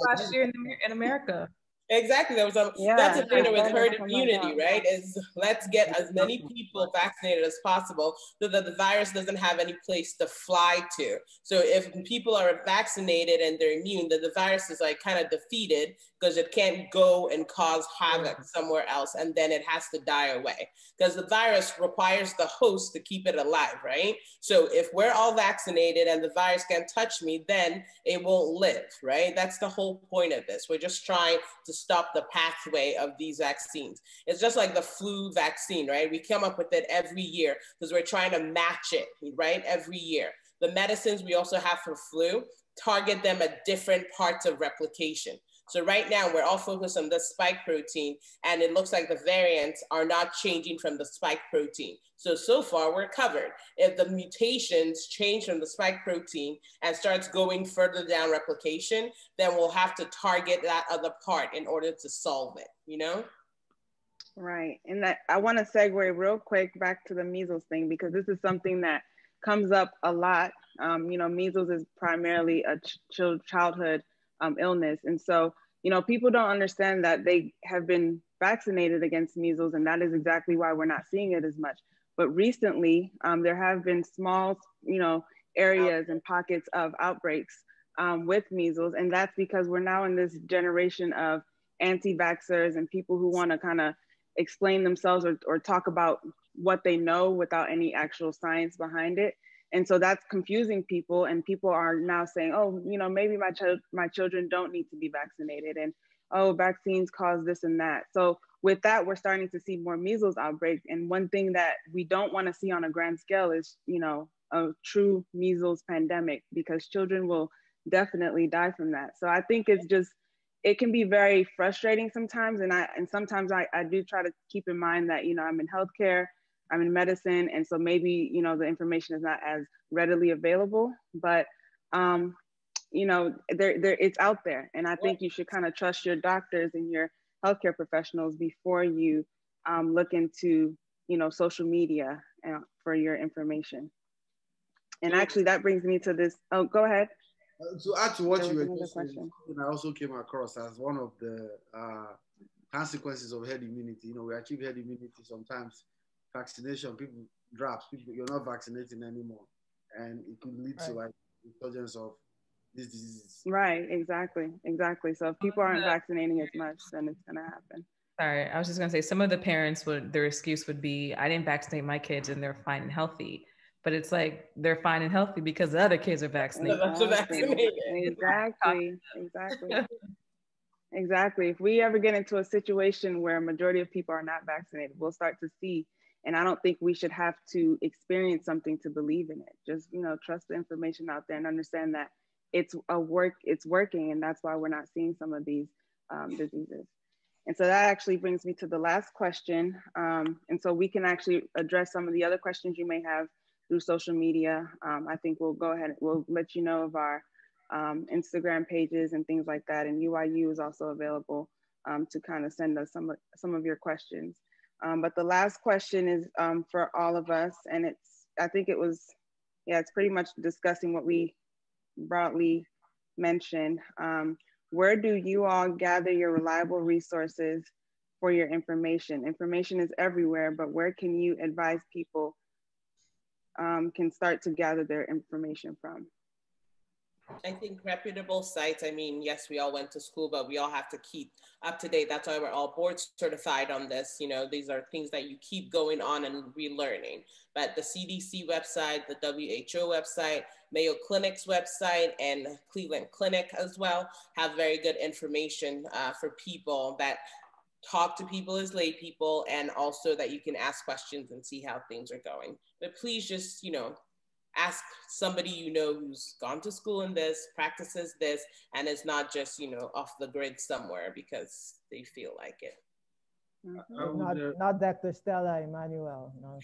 Last year in America. Exactly. That's the thing with herd immunity, right? Is let's get as many people vaccinated as possible so that the virus doesn't have any place to fly to. So if people are vaccinated and they're immune, then the virus is like kind of defeated, because it can't go and cause havoc somewhere else and then it has to die away. Because the virus requires the host to keep it alive, right? So if we're all vaccinated and the virus can't touch me, then it won't live, right? That's the whole point of this. We're just trying to stop the pathway of these vaccines. It's just like the flu vaccine, right? We come up with it every year because we're trying to match it, right? Every year. The medicines we also have for flu target them at different parts of replication. So right now we're all focused on the spike protein and it looks like the variants are not changing from the spike protein. So far we're covered. If the mutations change from the spike protein and starts going further down replication, then we'll have to target that other part in order to solve it, you know? Right, and that I want to segue real quick back to the measles thing because this is something that comes up a lot. You know, measles is primarily a childhood illness. And so, you know, people don't understand that they have been vaccinated against measles, and that is exactly why we're not seeing it as much. But recently, there have been small, you know, areas and pockets of outbreaks with measles. And that's because we're now in this generation of anti-vaxxers and people who want to kind of explain themselves or talk about what they know without any actual science behind it. And so that's confusing people, and people are now saying, oh, you know, maybe my children don't need to be vaccinated, and oh, vaccines cause this and that. So with that, we're starting to see more measles outbreaks. And one thing that we don't want to see on a grand scale is, you know, a true measles pandemic, because children will definitely die from that. So I think it's just, it can be very frustrating sometimes. And sometimes I do try to keep in mind that, you know, I'm in healthcare, I'm in medicine. And so maybe, you know, the information is not as readily available, but, you know, it's out there. And I think you should kind of trust your doctors and your healthcare professionals before you look into, you know, social media for your information. And actually that brings me to this, oh, go ahead. To add to what you were just saying, I also came across as one of the consequences of herd immunity. You know, we achieve herd immunity sometimes. Vaccination, people drops, you're not vaccinating anymore, and it could lead to like resurgence of these diseases. Right, exactly. So if people aren't vaccinating as much, then it's gonna happen. Sorry, I was just gonna say some of the parents their excuse would be, I didn't vaccinate my kids and they're fine and healthy. But it's like they're fine and healthy because the other kids are vaccinated. Exactly. If we ever get into a situation where a majority of people are not vaccinated, we'll start to see. And I don't think we should have to experience something to believe in it. Just, you know, trust the information out there and understand that it's working. And that's why we're not seeing some of these diseases. And so that actually brings me to the last question. And so we can actually address some of the other questions you may have through social media. I think we'll go ahead, we'll let you know of our Instagram pages and things like that. And UIU is also available to kind of send us some of your questions. But the last question is for all of us. And it's pretty much discussing what we broadly mentioned. Where do you all gather your reliable resources for your information? Information is everywhere, but where can you advise people can start to gather their information from? I think reputable sites, I mean, yes, we all went to school, but we all have to keep up to date. That's why we're all board certified on this. You know, these are things that you keep going on and relearning. But the CDC website, the WHO website, Mayo Clinic's website, and Cleveland Clinic as well have very good information for people that talk to people as lay people, and also that you can ask questions and see how things are going. But please just, you know, ask somebody you know who's gone to school in this, practices this, and is not just, you know, off the grid somewhere because they feel like it. Not Dr. Stella Emmanuel. No.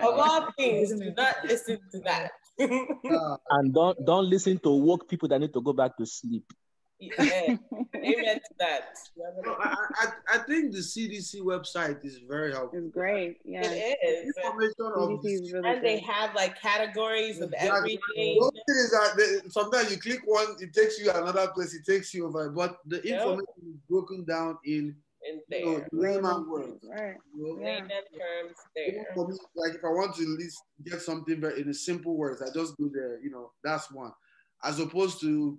Of all things, do not listen to that. And don't listen to woke people that need to go back to sleep. Yeah, amen to that. I think the CDC website is very helpful. It's great. Yeah, it is. And they have like categories of everything. One thing is that sometimes you click one, it takes you another place, it takes you over. But the information is broken down in there. Layman words. Right. Layman terms there. For me, like if I want to at least get something very in a simple words, I just go there. You know, that's one. As opposed to,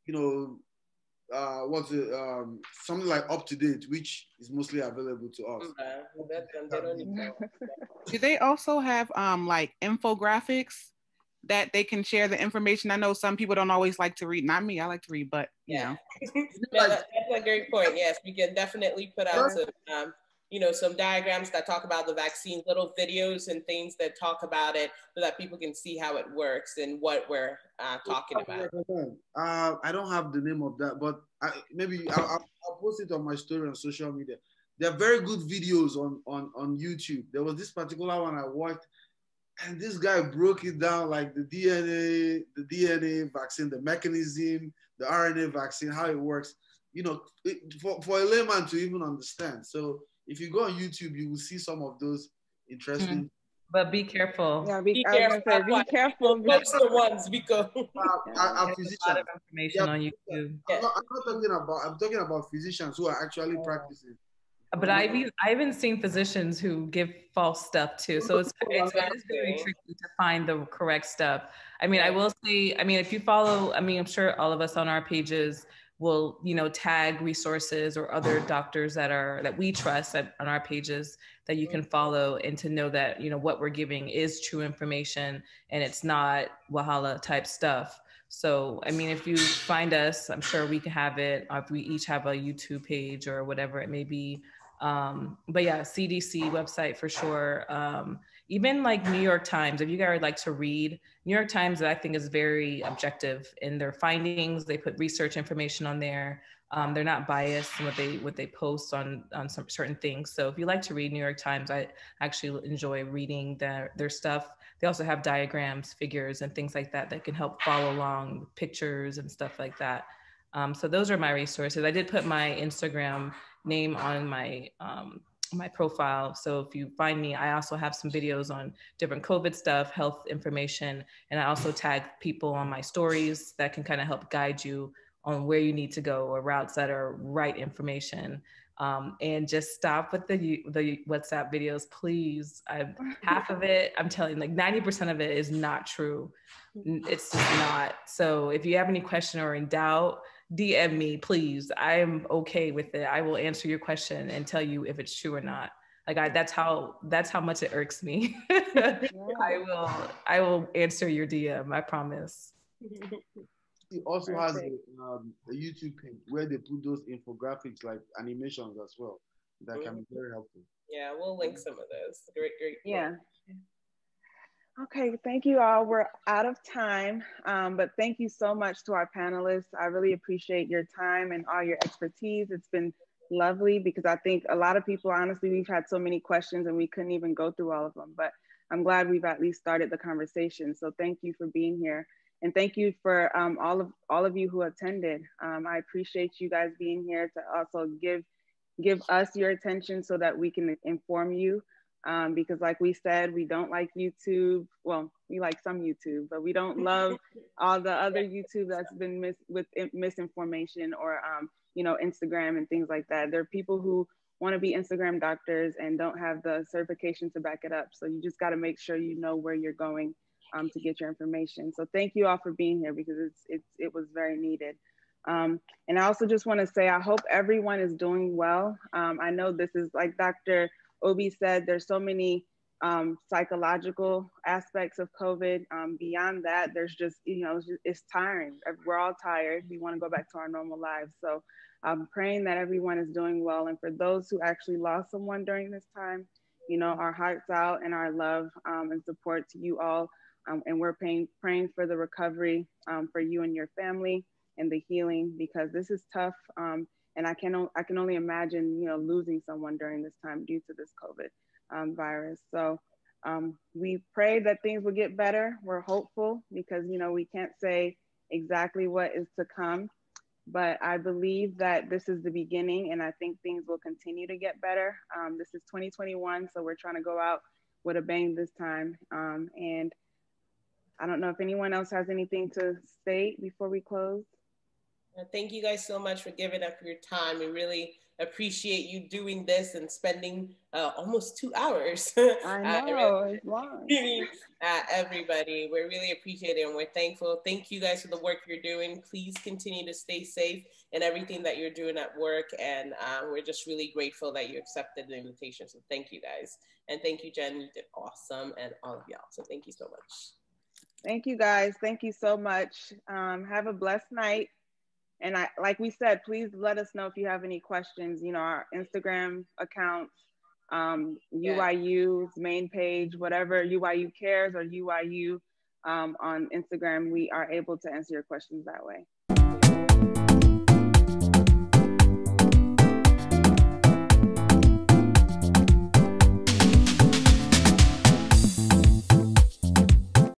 you know, what's it, something like Up to Date, which is mostly available to us. Do they also have like infographics that they can share the information? I know some people don't always like to read. Not me, I like to read, but you know. No, that's a great point. Yes, we can definitely put out some, some diagrams that talk about the vaccine, little videos and things that talk about it so that people can see how it works and what we're talking about. I don't have the name of that, but maybe I'll post it on my story on social media. There are very good videos on YouTube. There was this particular one I watched, and this guy broke it down like the DNA vaccine, the mechanism, the RNA vaccine, how it works, for a layman to even understand. So if you go on YouTube, you will see some of those interesting. But be careful. Yeah, be careful. Be careful. Most the ones because our physicians. A lot of information on YouTube. I'm talking about physicians who are actually practicing. But I've even seen physicians who give false stuff too. So it's very tricky to find the correct stuff. I mean, I will say, if you follow, I'm sure all of us on our pages will, tag resources or other doctors that we trust on our pages that you can follow, and to know that, what we're giving is true information and it's not Wahala type stuff. So, if you find us, I'm sure we can have it. If we each have a YouTube page or whatever it may be. But yeah, CDC website for sure. Even like New York Times, if you guys would like to read, New York Times, I think, is very objective in their findings. They put research information on there. They're not biased in what they post on some certain things. So if you like to read New York Times, I actually enjoy reading their stuff. They also have diagrams, figures, and things like that can help follow along, pictures and stuff like that. So those are my resources. I did put my Instagram name on my my profile. So if you find me, I also have some videos on different COVID stuff, health information, and I also tag people on my stories that can kind of help guide you on where you need to go or routes that are right information. And just stop with the WhatsApp videos, please. Half of it, I'm telling you, like 90% of it is not true. It's just not. So if you have any question or in doubt, DM me, please. I'm okay with it. I will answer your question and tell you if it's true or not. Like that's how much it irks me. I will answer your DM. I promise. He also has a YouTube page where they put those infographics, like animations as well, that can be very helpful. Yeah, we'll link some of those. Great. Yeah. Okay, thank you all. We're out of time, but thank you so much to our panelists. I really appreciate your time and all your expertise. It's been lovely because I think a lot of people, honestly, we've had so many questions and we couldn't even go through all of them, but I'm glad we've at least started the conversation. So thank you for being here. And thank you for all of you who attended. I appreciate you guys being here to also give us your attention so that we can inform you. Because like we said, we don't like YouTube. Well, we like some YouTube, but we don't love all the other YouTube that's been with misinformation or, Instagram and things like that. There are people who want to be Instagram doctors and don't have the certification to back it up. So you just got to make sure you know where you're going to get your information. So thank you all for being here because it was very needed. And I also just want to say, I hope everyone is doing well. I know this is, like Dr. Obi said, there's so many psychological aspects of COVID. Beyond that, there's just, it's tiring. We're all tired. We want to go back to our normal lives. So I'm praying that everyone is doing well. And for those who actually lost someone during this time, our hearts out and our love and support to you all. And we're praying for the recovery for you and your family and the healing, because this is tough. And I can only imagine, losing someone during this time due to this COVID virus. So we pray that things will get better. We're hopeful because, we can't say exactly what is to come, but I believe that this is the beginning, and I think things will continue to get better. This is 2021, so we're trying to go out with a bang this time. And I don't know if anyone else has anything to state before we close. Thank you guys so much for giving up your time. We really appreciate you doing this and spending almost 2 hours. I know, it's long. Everybody, we really appreciate it and we're thankful. Thank you guys for the work you're doing. Please continue to stay safe in everything that you're doing at work. And we're just really grateful that you accepted the invitation. So thank you guys. And thank you, Jen, you did awesome, and all of y'all. So thank you so much. Thank you guys, thank you so much. Have a blessed night. And like we said, please let us know if you have any questions, you know, our Instagram accounts, UIU's main page, whatever, UIU Cares or UIU on Instagram, we are able to answer your questions that way.